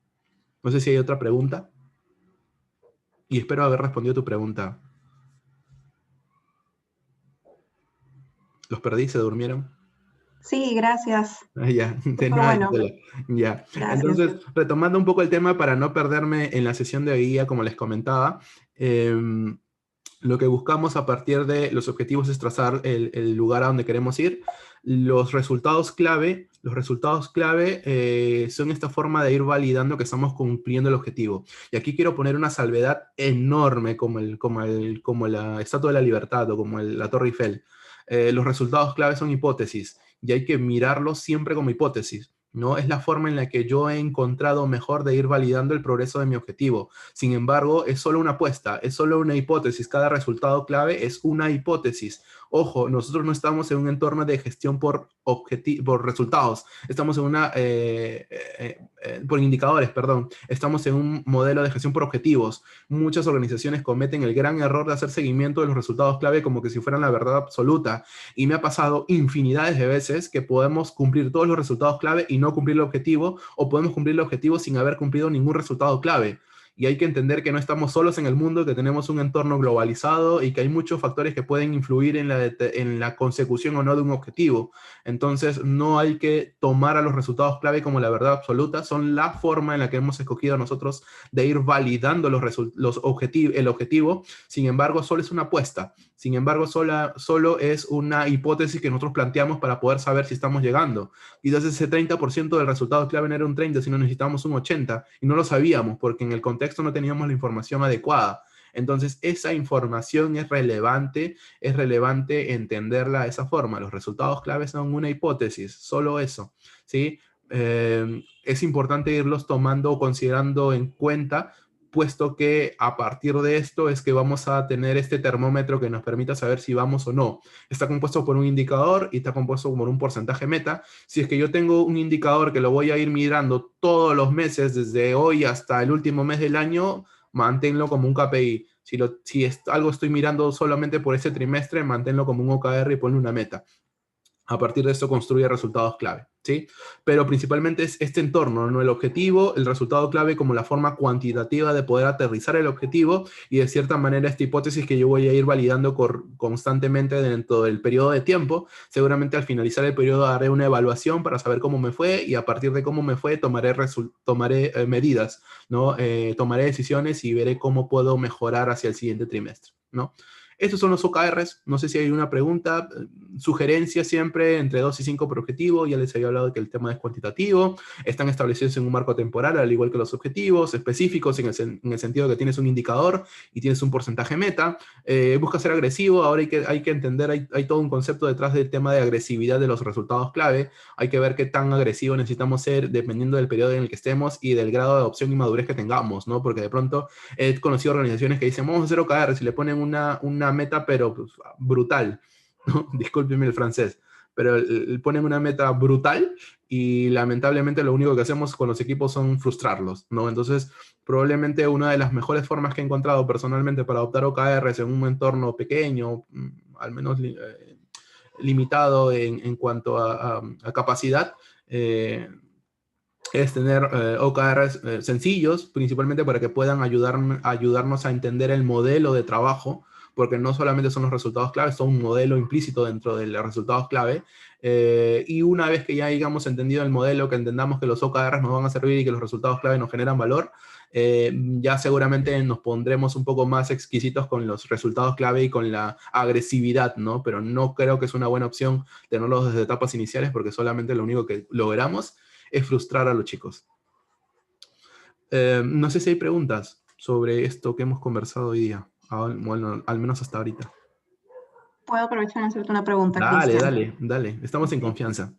No sé si hay otra pregunta. Y espero haber respondido tu pregunta. ¿Los perdí? ¿Se durmieron? Sí, gracias. Ya, de Fue nada, bueno. Gisela. Ya. Gracias. Entonces, retomando un poco el tema para no perderme en la sesión de hoy día, como les comentaba, lo que buscamos a partir de los objetivos es trazar el lugar a donde queremos ir. Los resultados clave son esta forma de ir validando que estamos cumpliendo el objetivo. Y aquí quiero poner una salvedad enorme como la Estatua de la Libertad o como la Torre Eiffel. Los resultados clave son hipótesis y hay que mirarlos siempre como hipótesis. ¿No? Es la forma en la que yo he encontrado mejor de ir validando el progreso de mi objetivo. Sin embargo, es solo una apuesta, es solo una hipótesis. Cada resultado clave es una hipótesis. Ojo, nosotros no estamos en un entorno de gestión por resultados. Estamos en por indicadores, perdón. Estamos en un modelo de gestión por objetivos. Muchas organizaciones cometen el gran error de hacer seguimiento de los resultados clave como que si fueran la verdad absoluta. Y me ha pasado infinidades de veces que podemos cumplir todos los resultados clave y no cumplir el objetivo, o podemos cumplir el objetivo sin haber cumplido ningún resultado clave. Y hay que entender que no estamos solos en el mundo, que tenemos un entorno globalizado y que hay muchos factores que pueden influir en la consecución o no de un objetivo. Entonces, no hay que tomar a los resultados clave como la verdad absoluta, son la forma en la que hemos escogido nosotros de ir validando el objetivo. Sin embargo, solo es una apuesta. Sin embargo, solo es una hipótesis que nosotros planteamos para poder saber si estamos llegando. Y entonces ese 30% del resultado clave no era un 30, sino necesitábamos un 80. Y no lo sabíamos porque en el contexto no teníamos la información adecuada. Entonces, esa información es relevante entenderla de esa forma. Los resultados clave son una hipótesis, solo eso, ¿sí? Es importante irlos tomando o considerando en cuenta, puesto que a partir de esto es que vamos a tener este termómetro que nos permita saber si vamos o no. Está compuesto por un indicador y está compuesto por un porcentaje meta. Si es que yo tengo un indicador que lo voy a ir mirando todos los meses, desde hoy hasta el último mes del año, manténlo como un KPI. Si algo estoy mirando solamente por ese trimestre, manténlo como un OKR y ponle una meta. A partir de esto construye resultados clave, ¿sí? Pero principalmente es este entorno, ¿no? El objetivo, el resultado clave como la forma cuantitativa de poder aterrizar el objetivo y de cierta manera esta hipótesis que yo voy a ir validando constantemente dentro del periodo de tiempo. Seguramente al finalizar el periodo haré una evaluación para saber cómo me fue y a partir de cómo me fue tomaré medidas, ¿no? Tomaré decisiones y veré cómo puedo mejorar hacia el siguiente trimestre, ¿no? Estos son los OKRs. No sé si hay una pregunta, sugerencia siempre entre 2 y 5 por objetivo. Ya les había hablado de que el tema es cuantitativo. Están establecidos en un marco temporal, al igual que los objetivos específicos, en el sentido de que tienes un indicador y tienes un porcentaje meta. Busca ser agresivo. Ahora hay que entender, hay todo un concepto detrás del tema de agresividad de los resultados clave. Hay que ver qué tan agresivo necesitamos ser dependiendo del periodo en el que estemos y del grado de adopción y madurez que tengamos, ¿no? Porque de pronto he conocido organizaciones que dicen, vamos a hacer OKRs y le ponen una meta, pero pues, brutal, ¿no? Discúlpenme el francés, pero ponen una meta brutal y lamentablemente lo único que hacemos con los equipos son frustrarlos, ¿no? Entonces, probablemente una de las mejores formas que he encontrado personalmente para adoptar OKRs en un entorno pequeño, al menos limitado en cuanto a capacidad, es tener OKRs sencillos, principalmente para que puedan ayudarnos a entender el modelo de trabajo, porque no solamente son los resultados clave, son un modelo implícito dentro de los resultados clave. Y una vez que ya hayamos entendido el modelo, que entendamos que los OKRs nos van a servir y que los resultados clave nos generan valor, ya seguramente nos pondremos un poco más exquisitos con los resultados clave y con la agresividad, ¿no? Pero no creo que es una buena opción tenerlos desde etapas iniciales, porque solamente lo único que logramos es frustrar a los chicos. No sé si hay preguntas sobre esto que hemos conversado hoy día. Bueno, al menos hasta ahorita. Puedo aprovechar y hacerte una pregunta, Dale, Cristian. dale. Estamos en confianza.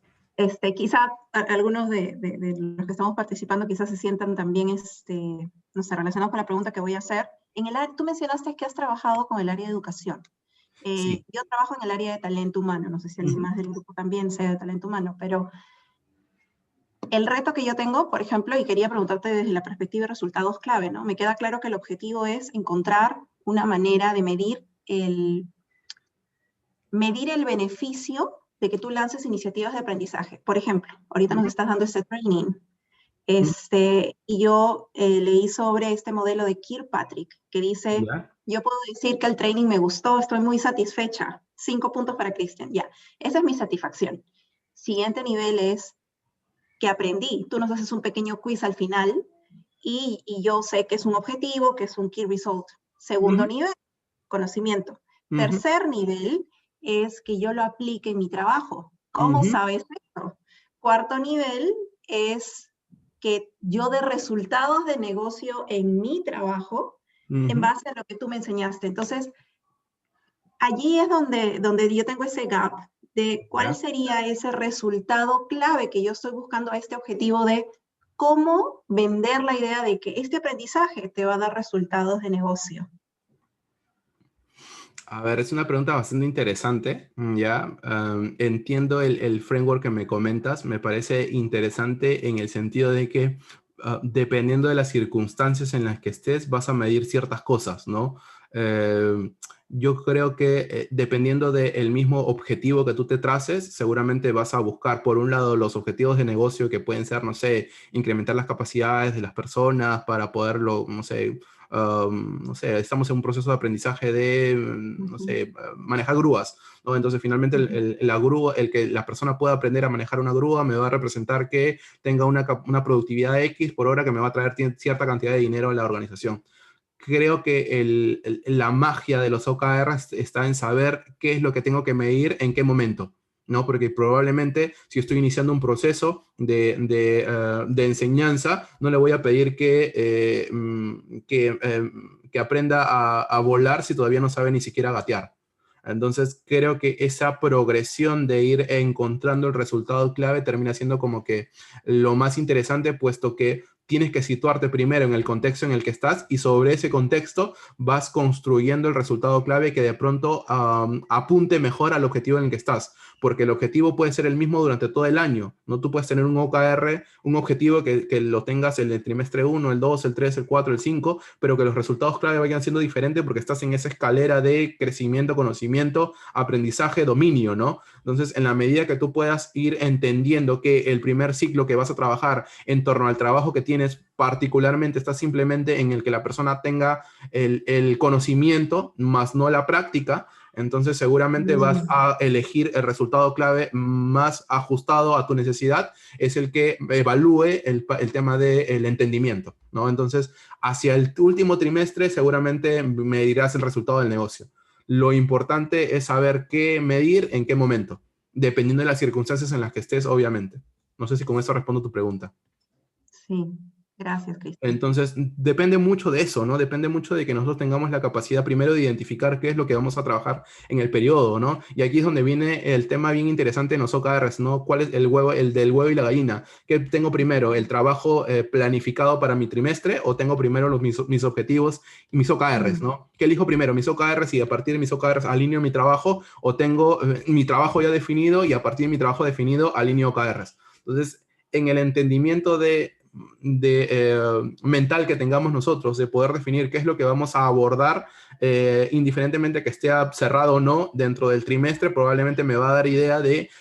Quizá algunos de los que estamos participando quizás se sientan también no sé, relacionados con la pregunta que voy a hacer. Tú mencionaste que has trabajado con el área de educación. Sí. Yo trabajo en el área de talento humano, no sé si alguien más del grupo también sea de talento humano, pero el reto que yo tengo, por ejemplo, y quería preguntarte desde la perspectiva de resultados clave, ¿no? Me queda claro que el objetivo es encontrar una manera de medir el beneficio de que tú lances iniciativas de aprendizaje. Por ejemplo, ahorita nos estás dando este training, y yo leí sobre este modelo de Kirkpatrick, que dice, yo puedo decir que el training me gustó, estoy muy satisfecha, 5 puntos para Cristian, ya, esa es mi satisfacción. Siguiente nivel es que aprendí, tú nos haces un pequeño quiz al final, y yo sé que es un objetivo, que es un key result. Segundo nivel, conocimiento. Tercer nivel es que yo lo aplique en mi trabajo. ¿Cómo sabes esto? Cuarto nivel es que yo dé resultados de negocio en mi trabajo en base a lo que tú me enseñaste. Entonces, allí es donde yo tengo ese gap de cuál sería ese resultado clave que yo estoy buscando a este objetivo de cómo vender la idea de que este aprendizaje te va a dar resultados de negocio. A ver, es una pregunta bastante interesante, ¿ya? Entiendo el framework que me comentas, me parece interesante en el sentido de que dependiendo de las circunstancias en las que estés, vas a medir ciertas cosas, ¿no? Yo creo que dependiendo del mismo objetivo que tú te traces, seguramente vas a buscar, por un lado, los objetivos de negocio que pueden ser, no sé, incrementar las capacidades de las personas para poderlo, no sé, estamos en un proceso de aprendizaje de, no sé, manejar grúas, ¿no? Entonces, finalmente, la grúa, el que la persona pueda aprender a manejar una grúa me va a representar que tenga una productividad X por hora que me va a traer cierta cantidad de dinero a la organización. Creo que la magia de los OKRs está en saber qué es lo que tengo que medir en qué momento, ¿no? Porque probablemente si estoy iniciando un proceso de enseñanza, no le voy a pedir que aprenda a volar si todavía no sabe ni siquiera gatear. Entonces, creo que esa progresión de ir encontrando el resultado clave termina siendo como que lo más interesante, puesto que tienes que situarte primero en el contexto en el que estás y sobre ese contexto vas construyendo el resultado clave que de pronto apunte mejor al objetivo en el que estás. porque el objetivo puede ser el mismo durante todo el año, ¿no? Tú puedes tener un OKR, un objetivo que lo tengas en el trimestre 1, el 2, el 3, el 4, el 5, pero que los resultados clave vayan siendo diferentes porque estás en esa escalera de crecimiento, conocimiento, aprendizaje, dominio, ¿no? Entonces, en la medida que tú puedas ir entendiendo que el primer ciclo que vas a trabajar en torno al trabajo que tienes, particularmente está simplemente en el que la persona tenga el conocimiento, más no la práctica, entonces seguramente vas a elegir el resultado clave más ajustado a tu necesidad, es el que evalúe el tema del entendimiento, ¿no? Entonces, hacia el último trimestre seguramente medirás el resultado del negocio. Lo importante es saber qué medir en qué momento, dependiendo de las circunstancias en las que estés, obviamente. No sé si con eso respondo tu pregunta. Sí, gracias, Cristian. Entonces, depende mucho de eso, ¿no? Depende mucho de que nosotros tengamos la capacidad primero de identificar qué es lo que vamos a trabajar en el periodo, ¿no? Y aquí es donde viene el tema bien interesante en los OKRs, ¿no? ¿Cuál es el huevo, el del huevo y la gallina? ¿Qué tengo primero? ¿El trabajo planificado para mi trimestre o tengo primero mis objetivos y mis OKRs, ¿no? ¿Qué elijo primero? ¿Mis OKRs y a partir de mis OKRs alineo mi trabajo o tengo mi trabajo ya definido y a partir de mi trabajo definido alineo OKRs? Entonces, en el entendimiento mental que tengamos nosotros, de poder definir qué es lo que vamos a abordar, indiferentemente que esté cerrado o no dentro del trimestre, probablemente me va a dar idea de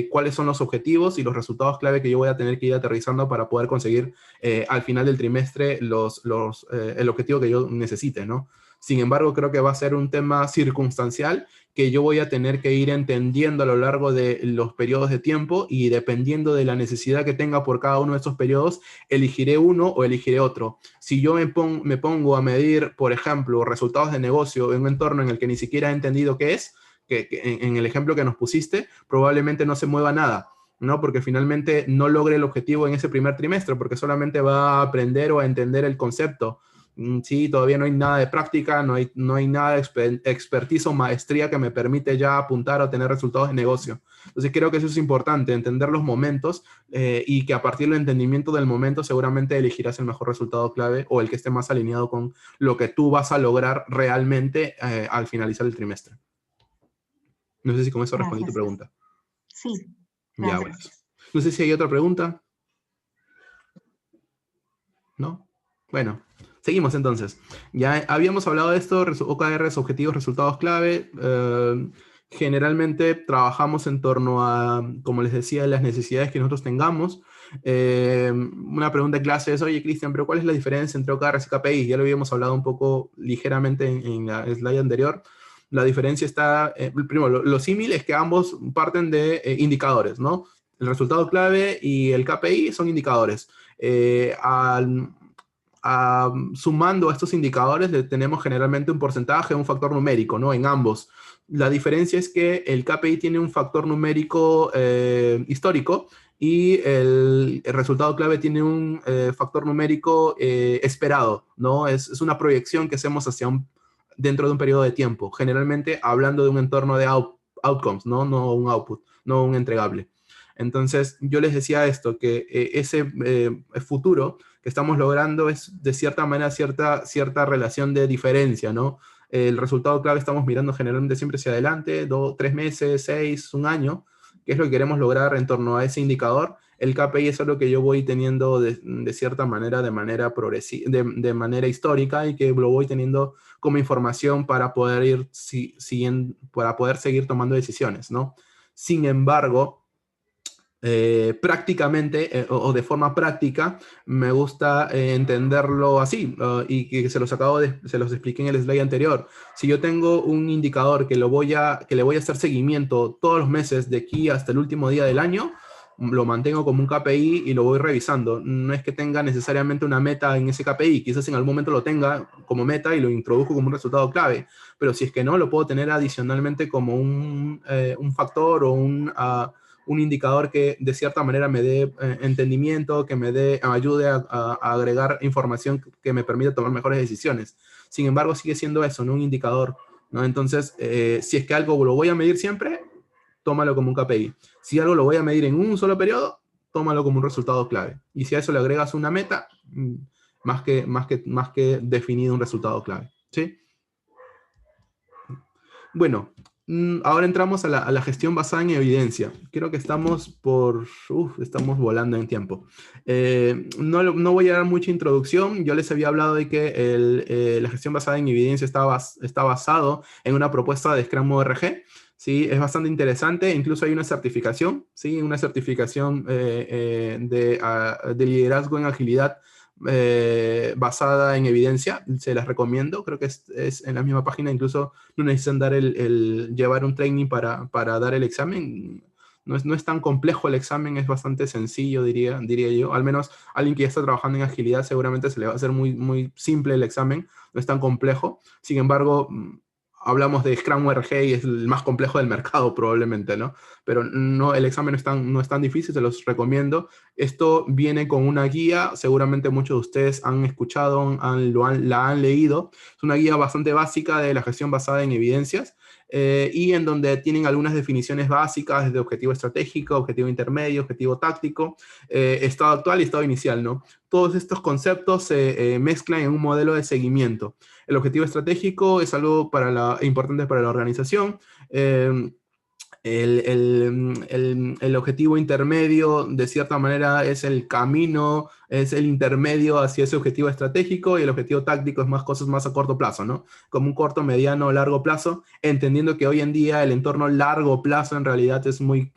cuáles son los objetivos y los resultados clave que yo voy a tener que ir aterrizando para poder conseguir al final del trimestre el objetivo que yo necesite, ¿no? Sin embargo, creo que va a ser un tema circunstancial que yo voy a tener que ir entendiendo a lo largo de los periodos de tiempo y dependiendo de la necesidad que tenga por cada uno de estos periodos, elegiré uno o elegiré otro. Si yo me pongo a medir, por ejemplo, resultados de negocio en un entorno en el que ni siquiera he entendido qué es, que en el ejemplo que nos pusiste, probablemente no se mueva nada, ¿no? Porque finalmente no logre el objetivo en ese primer trimestre, porque solamente va a aprender o a entender el concepto. Sí, todavía no hay nada de práctica, no hay nada de expertise o maestría que me permite ya apuntar a tener resultados de negocio. Entonces creo que eso es importante, entender los momentos y que a partir del entendimiento del momento seguramente elegirás el mejor resultado clave o el que esté más alineado con lo que tú vas a lograr realmente al finalizar el trimestre. No sé si con eso respondí tu pregunta. Sí. Ya, bueno. No sé si hay otra pregunta. ¿No? Bueno, seguimos entonces. Ya habíamos hablado de esto, OKRs, objetivos, resultados clave. Generalmente trabajamos en torno a, como les decía, las necesidades que nosotros tengamos. Una pregunta de clase es, oye, Cristian, pero ¿cuál es la diferencia entre OKRs y KPIs? Ya lo habíamos hablado un poco ligeramente en la slide anterior. La diferencia está, primero, lo símil es que ambos parten de indicadores, ¿no? El resultado clave y el KPI son indicadores. Sumando a estos indicadores tenemos generalmente un porcentaje, un factor numérico, ¿no? En ambos. La diferencia es que el KPI tiene un factor numérico histórico y el resultado clave tiene un factor numérico esperado, ¿no? Es una proyección que hacemos dentro de un periodo de tiempo, generalmente hablando de un entorno de outcomes, ¿no? No un output, no un entregable. Entonces, yo les decía esto, que ese futuro que estamos logrando es de cierta manera cierta relación de diferencia, ¿no? El resultado clave estamos mirando generalmente siempre hacia adelante, 2, 3 meses, 6, un año, que es lo que queremos lograr en torno a ese indicador. El KPI es algo que yo voy teniendo de cierta manera, de manera progresiva, de manera histórica y que lo voy teniendo como información para poder ir siguiendo, para poder seguir tomando decisiones, ¿no? Sin embargo, prácticamente o de forma práctica me gusta entenderlo así y que se los expliqué en el slide anterior. Si yo tengo un indicador que le voy a hacer seguimiento todos los meses de aquí hasta el último día del año, lo mantengo como un KPI y lo voy revisando. No es que tenga necesariamente una meta en ese KPI, quizás en algún momento lo tenga como meta y lo introduzco como un resultado clave, pero si es que no, lo puedo tener adicionalmente como un factor o un indicador que de cierta manera me dé entendimiento, que me ayude a agregar información que me permita tomar mejores decisiones. Sin embargo, sigue siendo eso, no un indicador, ¿no? Entonces, si es que algo lo voy a medir siempre, tómalo como un KPI. Si algo lo voy a medir en un solo periodo, tómalo como un resultado clave. Y si a eso le agregas una meta, más que definido un resultado clave, ¿sí? Bueno, Ahora entramos a la gestión basada en evidencia. Creo que estamos estamos volando en tiempo. No voy a dar mucha introducción. Yo les había hablado de que la gestión basada en evidencia está basado en una propuesta de Scrum ORG. Sí, es bastante interesante. Incluso hay una certificación, ¿sí? Una certificación de liderazgo en agilidad basada en evidencia. Se las recomiendo. Creo que es en la misma página. Incluso no necesitan dar llevar un training para dar el examen. No es tan complejo el examen, es bastante sencillo, diría yo. Al menos alguien que ya está trabajando en agilidad seguramente se le va a hacer muy simple el examen, no es tan complejo. Sin embargo, hablamos de Scrum ORG y es el más complejo del mercado probablemente, ¿no? Pero no, el examen no es tan difícil, se los recomiendo. Esto viene con una guía, seguramente muchos de ustedes han escuchado, la han leído. Es una guía bastante básica de la gestión basada en evidencias y en donde tienen algunas definiciones básicas desde objetivo estratégico, objetivo intermedio, objetivo táctico, estado actual y estado inicial, ¿no? Todos estos conceptos se mezclan en un modelo de seguimiento. El objetivo estratégico es algo importante para la organización. El objetivo intermedio, de cierta manera, es el camino, es el intermedio hacia ese objetivo estratégico, y el objetivo táctico es cosas más a corto plazo, ¿no? Como un corto, mediano, largo plazo, entendiendo que hoy en día el entorno largo plazo en realidad es muy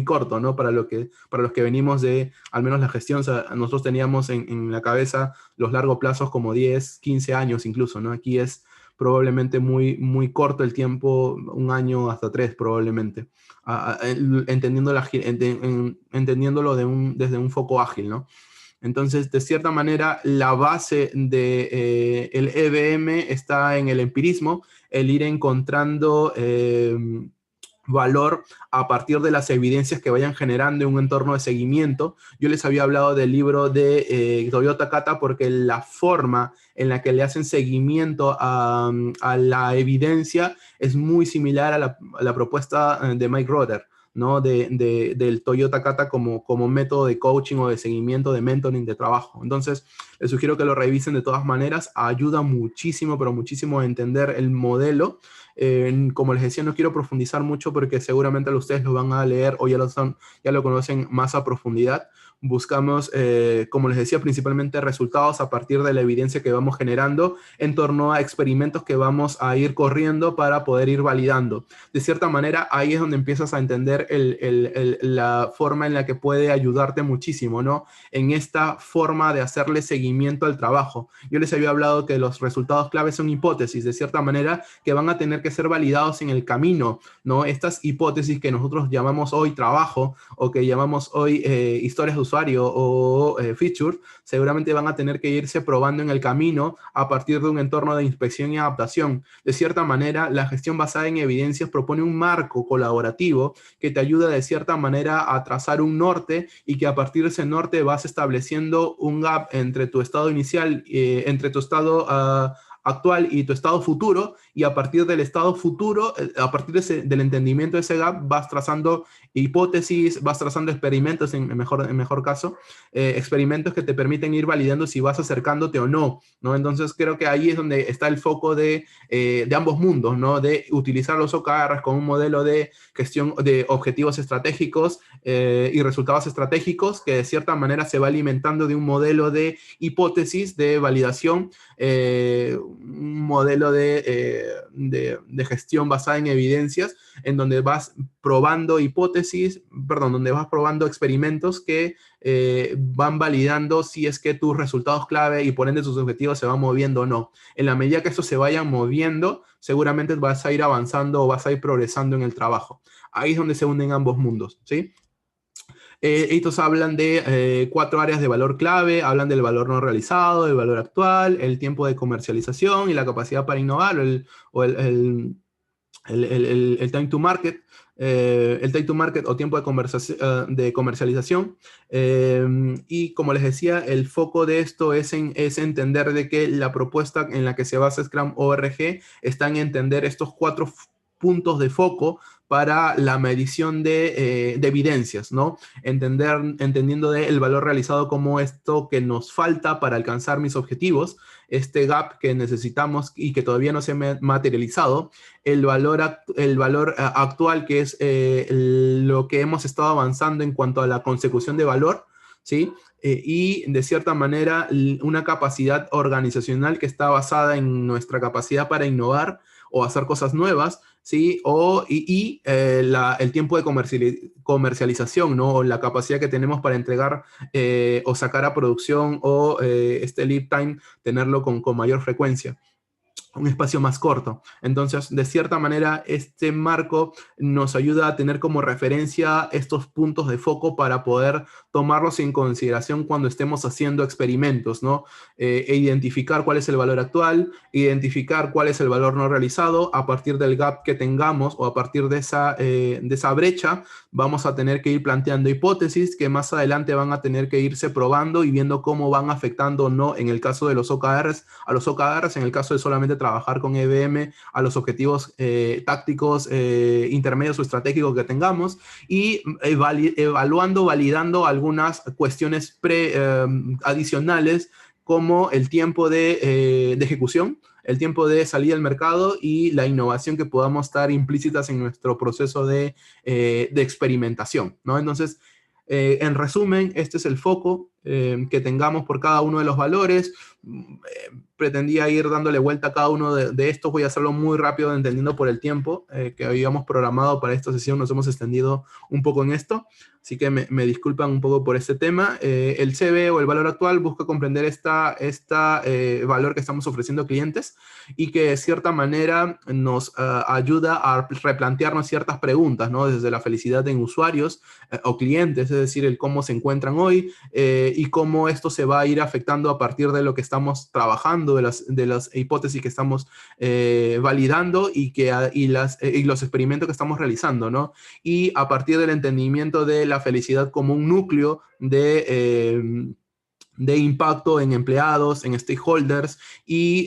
corto, ¿no? Para los que venimos de, al menos la gestión, o sea, nosotros teníamos en la cabeza los largos plazos como 10, 15 años incluso, ¿no? Aquí es probablemente muy corto el tiempo, 1 año hasta 3 probablemente, entendiéndolo desde un foco ágil, ¿no? Entonces, de cierta manera, la base de el EBM está en el empirismo, el ir encontrando valor a partir de las evidencias que vayan generando en un entorno de seguimiento. Yo les había hablado del libro de Toyo Takata porque la forma en la que le hacen seguimiento a la evidencia es muy similar a la propuesta de Mike Roeder, ¿no? Del Toyo Takata como método de coaching o de seguimiento, de mentoring, de trabajo. Entonces, les sugiero que lo revisen de todas maneras. Ayuda muchísimo, pero muchísimo a entender el modelo. Como les decía, no quiero profundizar mucho porque seguramente ustedes lo van a leer o ya lo conocen más a profundidad. Buscamos, como les decía, principalmente resultados a partir de la evidencia que vamos generando en torno a experimentos que vamos a ir corriendo para poder ir validando. De cierta manera, ahí es donde empiezas a entender la forma en la que puede ayudarte muchísimo, ¿no? En esta forma de hacerle seguimiento al trabajo. Yo les había hablado que los resultados clave son hipótesis, de cierta manera, que van a tener que ser validados en el camino, ¿no? Estas hipótesis que nosotros llamamos hoy trabajo o que llamamos hoy historias de usuario o features, seguramente van a tener que irse probando en el camino a partir de un entorno de inspección y adaptación. De cierta manera, la gestión basada en evidencias propone un marco colaborativo que te ayuda de cierta manera a trazar un norte y que a partir de ese norte vas estableciendo un gap entre tu estado inicial, entre tu estado actual y tu estado futuro, y a partir del estado futuro, a partir del entendimiento de ese gap, vas trazando hipótesis, vas trazando experimentos, en mejor caso, experimentos que te permiten ir validando si vas acercándote o no, ¿no? Entonces creo que ahí es donde está el foco de ambos mundos, ¿no? De utilizar los OKRs con un modelo de gestión de objetivos estratégicos y resultados estratégicos que de cierta manera se va alimentando de un modelo de hipótesis de validación, un modelo de gestión basada en evidencias, en donde vas probando donde vas probando experimentos que van validando si es que tus resultados clave y por ende tus objetivos se van moviendo o no. En la medida que estos se vayan moviendo, seguramente vas a ir avanzando o vas a ir progresando en el trabajo. Ahí es donde se unen ambos mundos, ¿sí? Estos hablan de 4 áreas de valor clave, hablan del valor no realizado, el valor actual, el tiempo de comercialización y la capacidad para innovar, el time to market, el time to market o tiempo de comercialización. Y como les decía, el foco de esto es entender de que la propuesta en la que se basa Scrum ORG está en entender estos 4 puntos de foco para la medición de evidencias, ¿no? Entendiendo el valor realizado como esto que nos falta para alcanzar mis objetivos, este gap que necesitamos y que todavía no se ha materializado, el valor actual, que es lo que hemos estado avanzando en cuanto a la consecución de valor, ¿sí? Y de cierta manera una capacidad organizacional que está basada en nuestra capacidad para innovar o hacer cosas nuevas, ¿sí? El tiempo de comercialización, ¿no? O la capacidad que tenemos para entregar o sacar a producción o este lead time, tenerlo con mayor frecuencia, un espacio más corto. Entonces, de cierta manera, este marco nos ayuda a tener como referencia estos puntos de foco para poder tomarlos en consideración cuando estemos haciendo experimentos, ¿no? Identificar cuál es el valor actual, identificar cuál es el valor no realizado. A partir del gap que tengamos o a partir de esa brecha, vamos a tener que ir planteando hipótesis que más adelante van a tener que irse probando y viendo cómo van afectando o no, en el caso de los OKRs, a los OKRs, en el caso de solamente trabajar con EBM, a los objetivos tácticos, intermedios o estratégicos que tengamos, y evaluando, validando algunas cuestiones adicionales, como el tiempo de ejecución, el tiempo de salida al mercado y la innovación que podamos estar implícitas en nuestro proceso de experimentación, ¿no? Entonces, en resumen, este es el foco que tengamos por cada uno de los valores. Pretendía ir dándole vuelta a cada uno de estos. Voy a hacerlo muy rápido, entendiendo por el tiempo que habíamos programado para esta sesión. Nos hemos extendido un poco en esto, así que me disculpan un poco por este tema. El CB o el valor actual busca comprender este valor que estamos ofreciendo a clientes y que de cierta manera nos ayuda a replantearnos ciertas preguntas, ¿no? Desde la felicidad en usuarios o clientes, es decir, el cómo se encuentran hoy y cómo esto se va a ir afectando a partir de lo que estamos trabajando, de las hipótesis que estamos validando y los experimentos que estamos realizando, ¿no? Y a partir del entendimiento de la felicidad como un núcleo de impacto en empleados, en stakeholders, y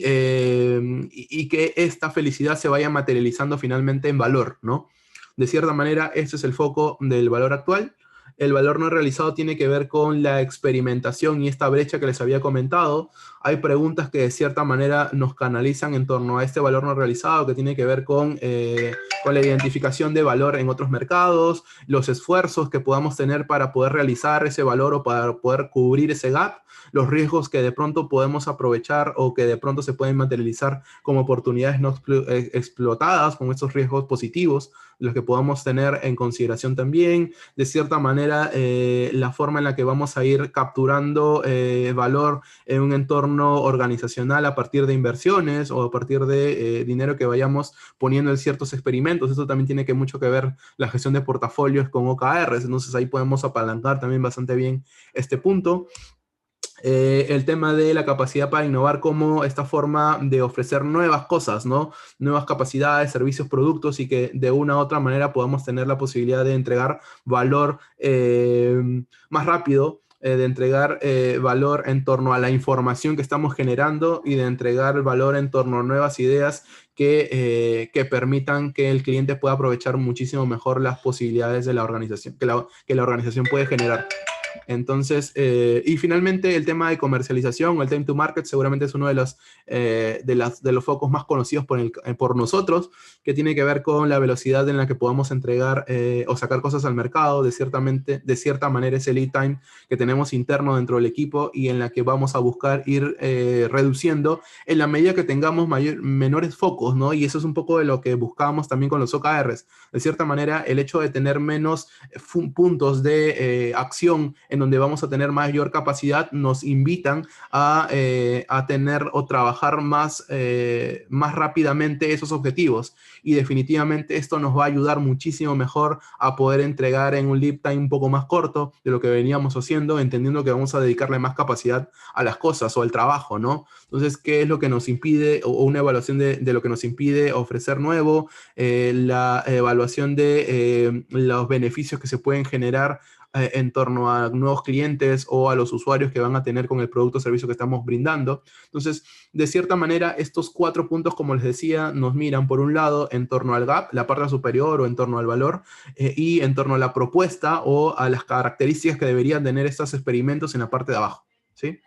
que esta felicidad se vaya materializando finalmente en valor, ¿no? De cierta manera, este es el foco del valor actual. El valor no realizado tiene que ver con la experimentación y esta brecha que les había comentado. Hay preguntas que de cierta manera nos canalizan en torno a este valor no realizado, que tiene que ver con la identificación de valor en otros mercados, los esfuerzos que podamos tener para poder realizar ese valor o para poder cubrir ese gap, los riesgos que de pronto podemos aprovechar o que de pronto se pueden materializar como oportunidades no explotadas, con estos riesgos positivos, los que podamos tener en consideración también. De cierta manera, la forma en la que vamos a ir capturando valor en un entorno organizacional a partir de inversiones o a partir de dinero que vayamos poniendo en ciertos experimentos. Esto también tiene mucho que ver la gestión de portafolios con OKRs, entonces ahí podemos apalancar también bastante bien este punto. El tema de la capacidad para innovar como esta forma de ofrecer nuevas cosas, ¿no? Nuevas capacidades, servicios, productos, y que de una u otra manera podamos tener la posibilidad de entregar valor más rápido, de entregar valor en torno a la información que estamos generando y de entregar valor en torno a nuevas ideas que permitan que el cliente pueda aprovechar muchísimo mejor las posibilidades de la organización, que la organización puede generar. Entonces, y finalmente el tema de comercialización o el time to market seguramente es uno de los focos más conocidos por nosotros, que tiene que ver con la velocidad en la que podamos entregar o sacar cosas al mercado. De cierta manera ese lead time que tenemos interno dentro del equipo y en la que vamos a buscar ir reduciendo en la medida que tengamos menores focos, ¿no? Y eso es un poco de lo que buscábamos también con los OKRs. De cierta manera, el hecho de tener menos puntos de acción en donde vamos a tener mayor capacidad, nos invitan a tener o trabajar más rápidamente esos objetivos. Y definitivamente esto nos va a ayudar muchísimo mejor a poder entregar en un lead time un poco más corto de lo que veníamos haciendo, entendiendo que vamos a dedicarle más capacidad a las cosas o al trabajo, ¿no? Entonces, ¿qué es lo que nos impide, o una evaluación de lo que nos impide ofrecer nuevo? La evaluación de los beneficios que se pueden generar en torno a nuevos clientes o a los usuarios que van a tener con el producto o servicio que estamos brindando. Entonces, de cierta manera, estos 4 puntos, como les decía, nos miran por un lado en torno al gap, la parte superior, o en torno al valor, y en torno a la propuesta o a las características que deberían tener estos experimentos en la parte de abajo, ¿sí?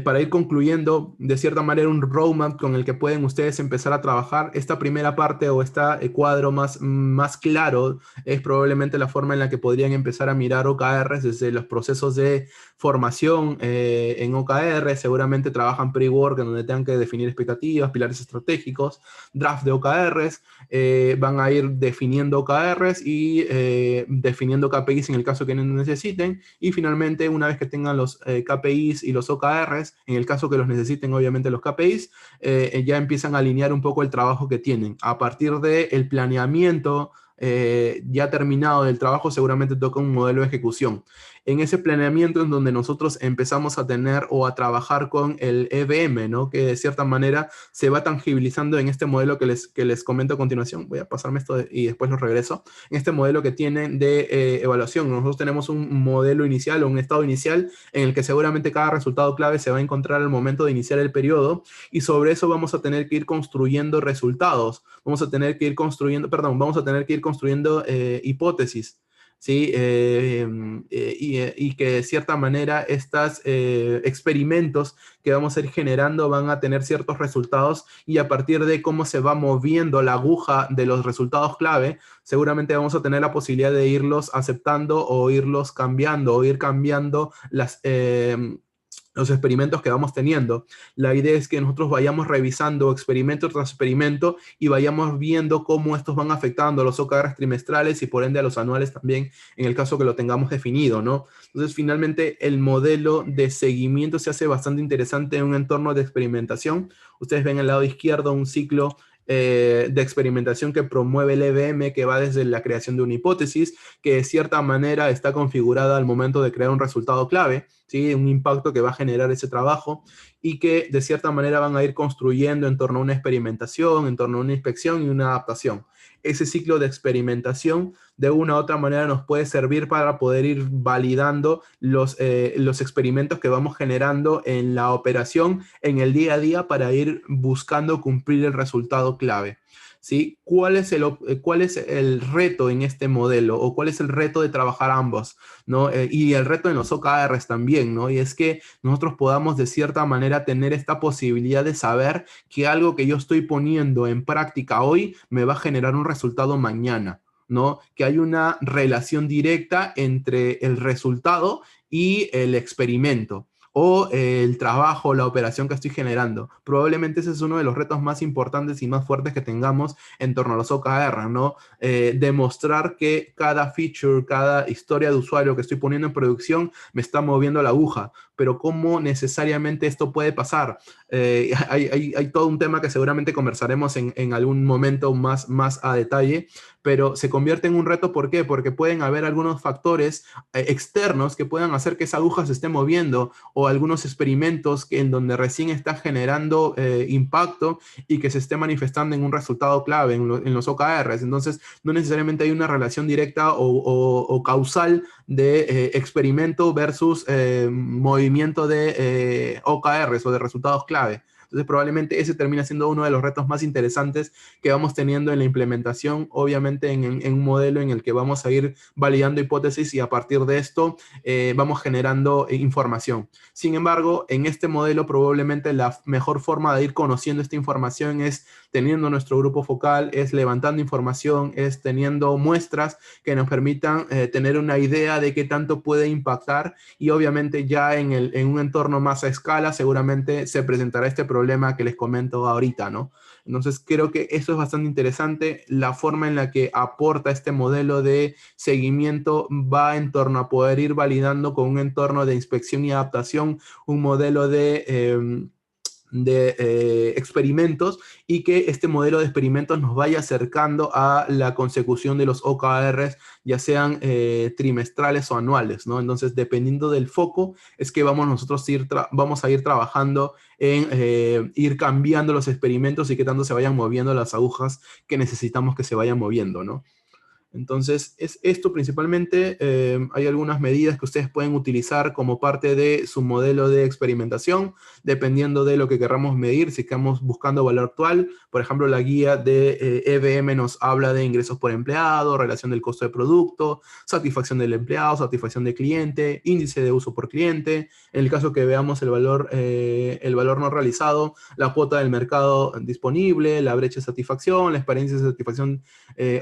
Para ir concluyendo, de cierta manera, un roadmap con el que pueden ustedes empezar a trabajar. Esta primera parte o este cuadro más claro es probablemente la forma en la que podrían empezar a mirar OKRs desde los procesos de formación en OKR. Seguramente trabajan pre-work en donde tengan que definir expectativas, pilares estratégicos, draft de OKRs, van a ir definiendo OKRs y definiendo KPIs en el caso que necesiten, y finalmente, una vez que tengan los KPIs y los OKRs, en el caso que los necesiten, obviamente los KPIs, ya empiezan a alinear un poco el trabajo que tienen. A partir del planeamiento ya terminado del trabajo, seguramente toca un modelo de ejecución. En ese planeamiento es donde nosotros empezamos a tener o a trabajar con el EVM, ¿no? Que de cierta manera se va tangibilizando en este modelo que les comento a continuación. Voy a pasarme esto y después lo regreso. En este modelo que tienen de evaluación, nosotros tenemos un modelo inicial o un estado inicial en el que seguramente cada resultado clave se va a encontrar al momento de iniciar el periodo, y sobre eso vamos a tener que ir construyendo resultados. Vamos a tener que ir construyendo hipótesis, ¿sí? Y que de cierta manera estos experimentos que vamos a ir generando van a tener ciertos resultados, y a partir de cómo se va moviendo la aguja de los resultados clave, seguramente vamos a tener la posibilidad de irlos aceptando o irlos cambiando o ir cambiando los experimentos que vamos teniendo. La idea es que nosotros vayamos revisando experimento tras experimento y vayamos viendo cómo estos van afectando a los OKRs trimestrales y por ende a los anuales también, en el caso que lo tengamos definido, ¿no? Entonces, finalmente, el modelo de seguimiento se hace bastante interesante en un entorno de experimentación. Ustedes ven al lado izquierdo un ciclo de experimentación que promueve el EVM, que va desde la creación de una hipótesis, que de cierta manera está configurada al momento de crear un resultado clave, ¿sí? Un impacto que va a generar ese trabajo, y que de cierta manera van a ir construyendo en torno a una experimentación, en torno a una inspección y una adaptación. Ese ciclo de experimentación de una u otra manera nos puede servir para poder ir validando los experimentos que vamos generando en la operación, en el día a día, para ir buscando cumplir el resultado clave, ¿sí? ¿Cuál es el reto en este modelo? ¿O cuál es el reto de trabajar ambos, ¿no? Y el reto en los OKRs también, ¿no? Y es que nosotros podamos de cierta manera tener esta posibilidad de saber que algo que yo estoy poniendo en práctica hoy me va a generar un resultado mañana, ¿no? Que hay una relación directa entre el resultado y el experimento, o el trabajo, la operación que estoy generando. Probablemente ese es uno de los retos más importantes y más fuertes que tengamos en torno a los OKR, ¿no? Demostrar que cada feature, cada historia de usuario que estoy poniendo en producción me está moviendo la aguja. Pero ¿cómo necesariamente esto puede pasar? Hay todo un tema que seguramente conversaremos en algún momento más a detalle, pero se convierte en un reto. ¿Por qué? Porque pueden haber algunos factores externos que puedan hacer que esa aguja se esté moviendo, o algunos experimentos en donde recién está generando impacto y que se esté manifestando en un resultado clave en los OKRs. Entonces, no necesariamente hay una relación directa o causal de experimento versus movimiento de OKRs o de resultados clave. Entonces, probablemente ese termina siendo uno de los retos más interesantes que vamos teniendo en la implementación, obviamente en un modelo en el que vamos a ir validando hipótesis, y a partir de esto vamos generando información. Sin embargo, en este modelo probablemente la mejor forma de ir conociendo esta información es teniendo nuestro grupo focal, es levantando información, es teniendo muestras que nos permitan tener una idea de qué tanto puede impactar, y obviamente ya en un entorno más a escala seguramente se presentará este problema que les comento ahorita, ¿no? Entonces creo que eso es bastante interesante. La forma en la que aporta este modelo de seguimiento va en torno a poder ir validando con un entorno de inspección y adaptación un modelo de experimentos, y que este modelo de experimentos nos vaya acercando a la consecución de los OKRs, ya sean trimestrales o anuales, ¿no? Entonces, dependiendo del foco, es que nosotros vamos a ir trabajando en ir cambiando los experimentos y que tanto se vayan moviendo las agujas que necesitamos que se vayan moviendo, ¿no? Entonces, es esto principalmente. Hay algunas medidas que ustedes pueden utilizar como parte de su modelo de experimentación, dependiendo de lo que queramos medir. Si estamos buscando valor actual, por ejemplo, la guía de EBM nos habla de ingresos por empleado, relación del costo de producto, satisfacción del empleado, satisfacción del cliente, índice de uso por cliente. En el caso que veamos el valor no realizado, la cuota del mercado disponible, la brecha de satisfacción, la experiencia de satisfacción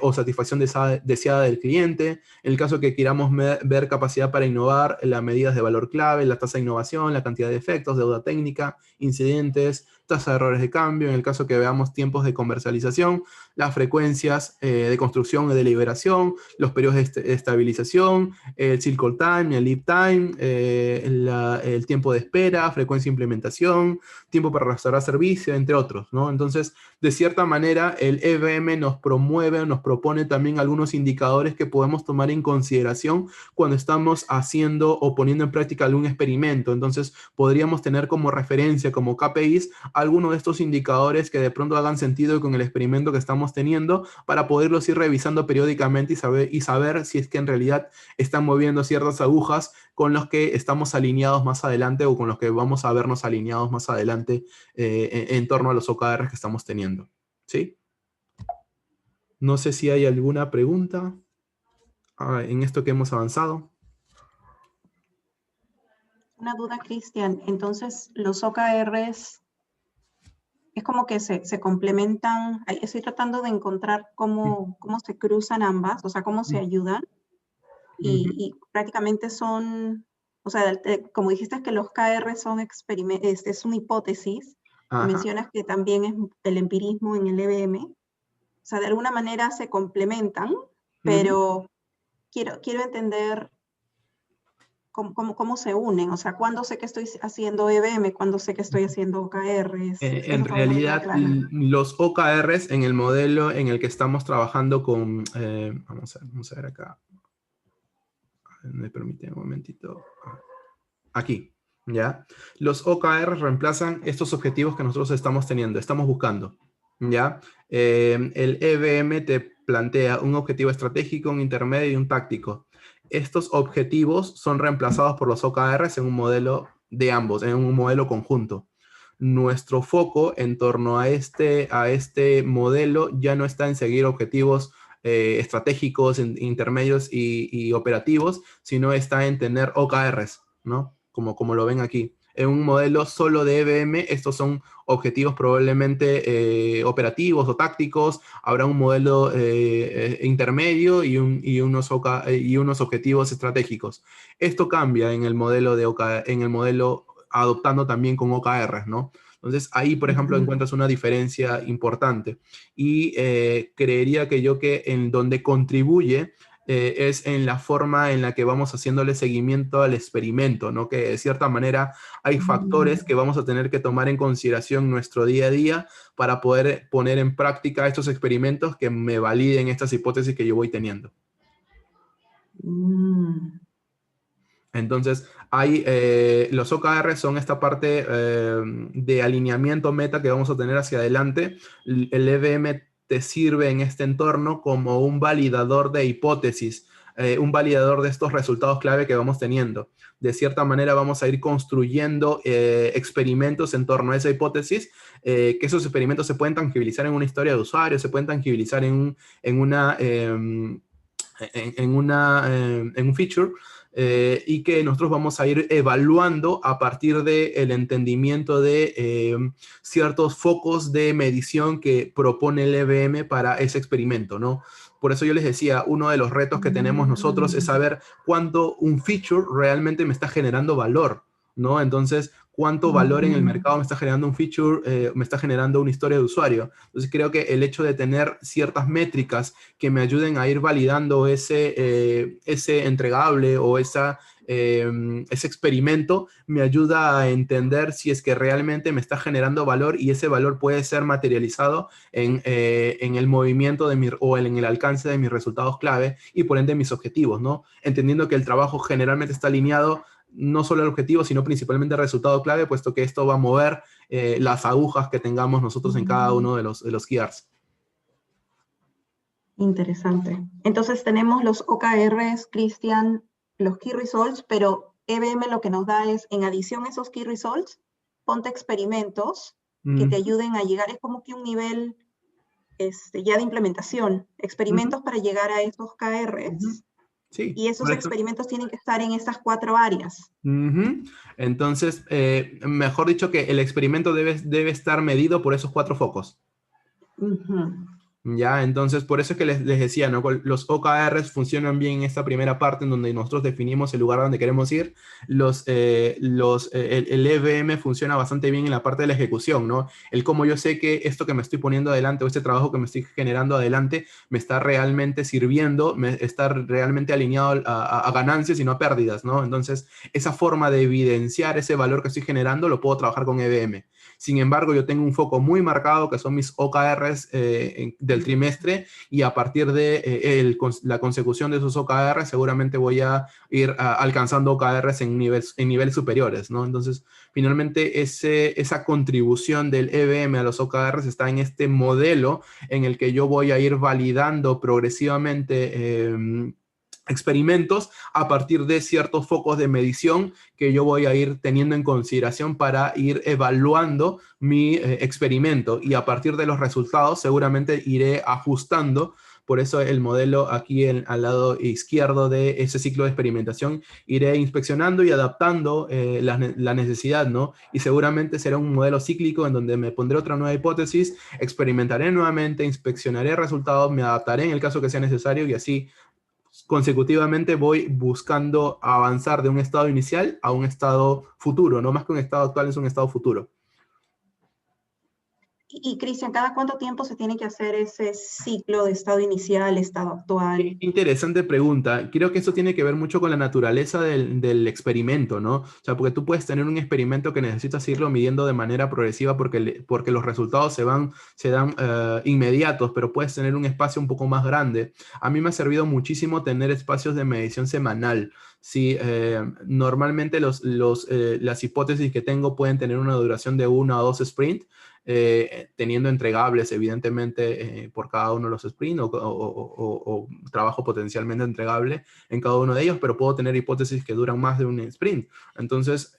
o satisfacción deseada del cliente. En el caso que queramos ver capacidad para innovar, las medidas de valor clave, la tasa de innovación, la cantidad de efectos, deuda técnica, incidentes, tasa de errores de cambio. En el caso que veamos tiempos de comercialización, las frecuencias de construcción y de liberación, los periodos de estabilización, el cycle time, el lead time, el tiempo de espera, frecuencia de implementación, tiempo para restaurar servicio, entre otros, ¿no? Entonces, de cierta manera, el EBM nos promueve, nos propone también algunos indicadores que podemos tomar en consideración cuando estamos haciendo o poniendo en práctica algún experimento. Entonces, podríamos tener como referencia, como KPIs, algunos de estos indicadores que de pronto hagan sentido con el experimento que estamos teniendo para poderlos ir revisando periódicamente y saber si es que en realidad están moviendo ciertas agujas con los que estamos alineados más adelante o con los que vamos a vernos alineados más adelante en torno a los OKRs que estamos teniendo. ¿Sí? No sé si hay alguna pregunta en esto que hemos avanzado. Una duda, Cristian. Entonces, los OKRs es como que se complementan. Estoy tratando de encontrar cómo se cruzan ambas, o sea, cómo se ayudan. Y prácticamente son, o sea, como dijiste que los KR son experimentos, es una hipótesis. Y mencionas que también es el empirismo en el EBM. O sea, de alguna manera se complementan, pero quiero entender cómo se unen. O sea, cuándo sé que estoy haciendo EBM, cuándo sé que estoy haciendo OKRs. En realidad, los OKRs en el modelo en el que estamos trabajando con... vamos a ver acá. Me permite un momentito. Aquí, ¿ya? Los OKRs reemplazan estos objetivos que nosotros estamos teniendo, estamos buscando, ¿ya? El EBM te plantea un objetivo estratégico, un intermedio y un táctico. Estos objetivos son reemplazados por los OKRs en un modelo de ambos, en un modelo conjunto. Nuestro foco en torno a este modelo ya no está en seguir objetivos estratégicos, intermedios y operativos, sino está en tener OKRs, ¿no? Como lo ven aquí. En un modelo solo de EBM, estos son objetivos probablemente operativos o tácticos. Habrá un modelo intermedio y unos objetivos estratégicos. Esto cambia en el modelo adoptando también con OKRs, ¿no? Entonces, ahí, por ejemplo, encuentras una diferencia importante. Y creería que en donde contribuye es en la forma en la que vamos haciéndole seguimiento al experimento, ¿no? Que de cierta manera hay factores que vamos a tener que tomar en consideración en nuestro día a día para poder poner en práctica estos experimentos que me validen estas hipótesis que yo voy teniendo. Entonces, los OKR son esta parte de alineamiento meta que vamos a tener hacia adelante. El EBM te sirve en este entorno como un validador de hipótesis, un validador de estos resultados clave que vamos teniendo. De cierta manera vamos a ir construyendo experimentos en torno a esa hipótesis, que esos experimentos se pueden tangibilizar en una historia de usuario, se pueden tangibilizar en un feature, y que nosotros vamos a ir evaluando a partir del entendimiento de ciertos focos de medición que propone el EBM para ese experimento, ¿no? Por eso yo les decía, uno de los retos que tenemos nosotros es saber cuánto un feature realmente me está generando valor, ¿no? Entonces, cuánto valor en el mercado me está generando un feature, me está generando una historia de usuario. Entonces, creo que el hecho de tener ciertas métricas que me ayuden a ir validando ese entregable o ese experimento me ayuda a entender si es que realmente me está generando valor y ese valor puede ser materializado en el movimiento o en el alcance de mis resultados clave y por ende mis objetivos, ¿no? Entendiendo que el trabajo generalmente está alineado no solo al objetivo, sino principalmente al resultado clave, puesto que esto va a mover las agujas que tengamos nosotros en cada uno de los gears. Interesante. Entonces tenemos los OKRs, Cristian, los Key Results, pero EBM lo que nos da es, en adición a esos Key Results, ponte experimentos que te ayuden a llegar, es como que un nivel ya de implementación, experimentos para llegar a esos KRs, Sí, y esos correcto. experimentos tienen que estar en estas 4 áreas. Entonces, mejor dicho que el experimento debe estar medido por esos 4 focos. Ya, entonces por eso es que les decía, ¿no? Los OKRs funcionan bien en esta primera parte en donde nosotros definimos el lugar a donde queremos ir. El EBM funciona bastante bien en la parte de la ejecución, ¿no? El cómo yo sé que esto que me estoy poniendo adelante o este trabajo que me estoy generando adelante me está realmente sirviendo, me está realmente alineado a ganancias y no a pérdidas, ¿no? Entonces, esa forma de evidenciar ese valor que estoy generando lo puedo trabajar con EBM. Sin embargo, yo tengo un foco muy marcado que son mis OKRs del trimestre, y a partir de la consecución de esos OKRs seguramente voy a ir alcanzando OKRs en niveles superiores, ¿no? Entonces, finalmente esa contribución del EBM a los OKRs está en este modelo en el que yo voy a ir validando progresivamente experimentos a partir de ciertos focos de medición que yo voy a ir teniendo en consideración para ir evaluando mi experimento, y a partir de los resultados seguramente iré ajustando. Por eso el modelo aquí al lado izquierdo de ese ciclo de experimentación, iré inspeccionando y adaptando la necesidad, ¿no? Y seguramente será un modelo cíclico en donde me pondré otra nueva hipótesis, experimentaré nuevamente, inspeccionaré resultados, me adaptaré en el caso que sea necesario, y así consecutivamente voy buscando avanzar de un estado inicial a un estado futuro, no más que un estado actual, es un estado futuro. Y Cristian, ¿cada cuánto tiempo se tiene que hacer ese ciclo de estado inicial, estado actual? Interesante pregunta. Creo que eso tiene que ver mucho con la naturaleza del experimento, ¿no? O sea, porque tú puedes tener un experimento que necesitas irlo midiendo de manera progresiva porque los resultados se dan inmediatos, pero puedes tener un espacio un poco más grande. A mí me ha servido muchísimo tener espacios de medición semanal. Sí, normalmente las hipótesis que tengo pueden tener una duración de 1 a 2 sprints, teniendo entregables, evidentemente, por cada uno de los sprints o trabajo potencialmente entregable en cada uno de ellos, pero puedo tener hipótesis que duran más de un sprint. Entonces,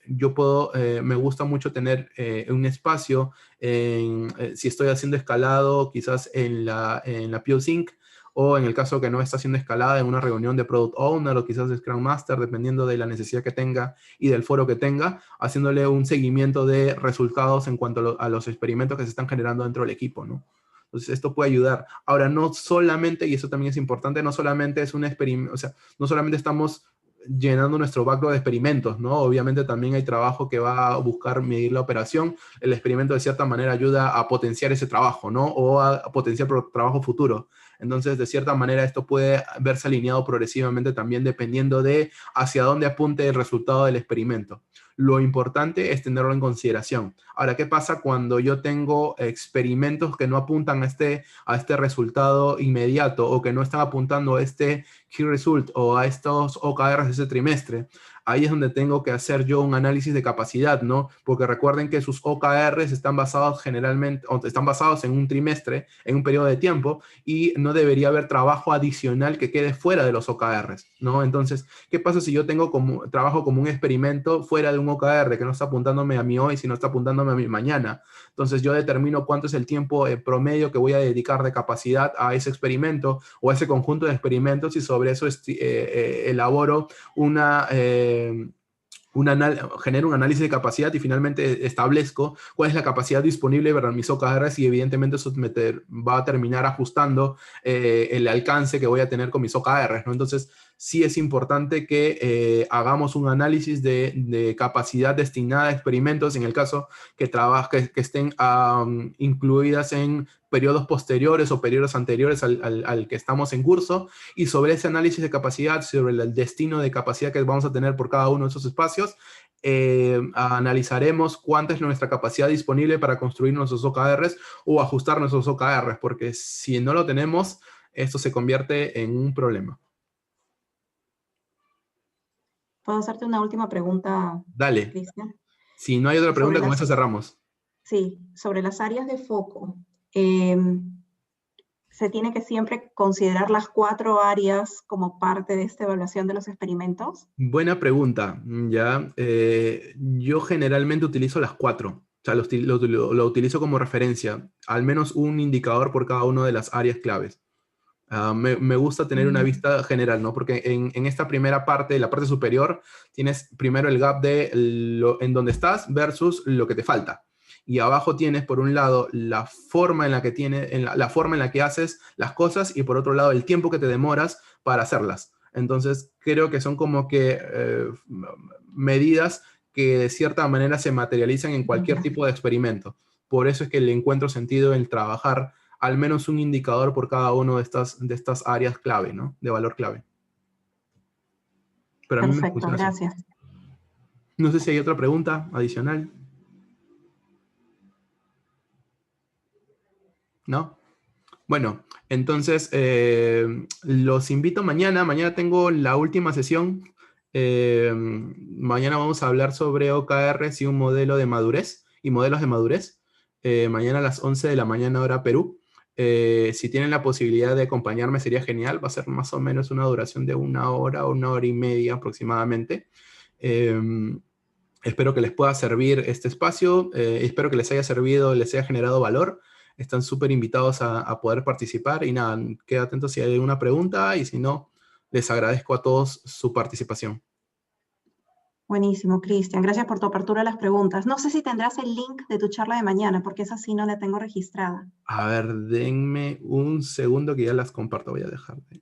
me gusta mucho tener un espacio, si estoy haciendo escalado, quizás en la POSync, o en el caso que no está haciendo escalada, en una reunión de Product Owner o quizás de Scrum Master, dependiendo de la necesidad que tenga y del foro que tenga, haciéndole un seguimiento de resultados en cuanto a los experimentos que se están generando dentro del equipo, ¿no? Entonces, esto puede ayudar. Ahora, no solamente, y eso también es importante, no solamente es un experimento, o sea, no solamente estamos llenando nuestro backlog de experimentos, ¿no? Obviamente también hay trabajo que va a buscar medir la operación. El experimento de cierta manera ayuda a potenciar ese trabajo, ¿no? O a potenciar trabajo futuro. Entonces, de cierta manera, esto puede verse alineado progresivamente también dependiendo de hacia dónde apunte el resultado del experimento. Lo importante es tenerlo en consideración. Ahora, ¿qué pasa cuando yo tengo experimentos que no apuntan a este resultado inmediato, o que no están apuntando a este key result o a estos OKRs de ese trimestre? Ahí es donde tengo que hacer yo un análisis de capacidad, ¿no? Porque recuerden que sus OKRs están basados en un trimestre, en un periodo de tiempo, y no debería haber trabajo adicional que quede fuera de los OKRs, ¿no? Entonces, ¿qué pasa si yo trabajo como un experimento fuera de un OKR que no está apuntándome a mí hoy, sino está apuntándome a mi mañana? Entonces, yo determino cuánto es el tiempo promedio que voy a dedicar de capacidad a ese experimento o a ese conjunto de experimentos, y sobre eso elaboro genero un análisis de capacidad y finalmente establezco cuál es la capacidad disponible para mis OKRs, y evidentemente eso va a terminar ajustando el alcance que voy a tener con mis OKRs, ¿no? Entonces, sí es importante que hagamos un análisis de capacidad destinada a experimentos en el caso que estén incluidas en periodos posteriores o periodos anteriores al que estamos en curso, y sobre ese análisis de capacidad, sobre el destino de capacidad que vamos a tener por cada uno de esos espacios, analizaremos cuánta es nuestra capacidad disponible para construir nuestros OKRs o ajustar nuestros OKRs, porque si no lo tenemos, esto se convierte en un problema. ¿Puedo hacerte una última pregunta, Dale. Cristian? Si no hay otra pregunta, con eso cerramos. Sí, sobre las áreas de foco. ¿Se tiene que siempre considerar las 4 áreas como parte de esta evaluación de los experimentos? Buena pregunta, ya. Yo generalmente utilizo las 4. O sea, lo utilizo como referencia. Al menos un indicador por cada una de las áreas claves. Me gusta tener una vista general, ¿no? Porque en esta primera parte, la parte superior, tienes primero el gap de en donde estás versus lo que te falta. Y abajo tienes, por un lado, la forma en la que haces las cosas y por otro lado, el tiempo que te demoras para hacerlas. Entonces, creo que son como que medidas que de cierta manera se materializan en cualquier tipo de experimento. Por eso es que le encuentro sentido en trabajar al menos un indicador por cada una de estas áreas clave, ¿no? De valor clave. Pero a mí me Perfecto, funciona así. gracias. No sé si hay otra pregunta adicional. ¿No? Bueno, entonces los invito mañana. Mañana tengo la última sesión. Mañana vamos a hablar sobre OKRs y un modelo de madurez y modelos de madurez. Mañana a las 11 de la mañana hora Perú. Si tienen la posibilidad de acompañarme sería genial. Va a ser más o menos una duración de 1 hora o 1 hora y media aproximadamente. Espero que les pueda servir este espacio. Espero que les haya servido, les haya generado valor. Están súper invitados a poder participar y nada, queda atento si hay alguna pregunta y si no, les agradezco a todos su participación. Buenísimo, Cristian. Gracias por tu apertura a las preguntas. No sé si tendrás el link de tu charla de mañana, porque esa sí no la tengo registrada. A ver, denme un segundo que ya las comparto. Voy a dejar de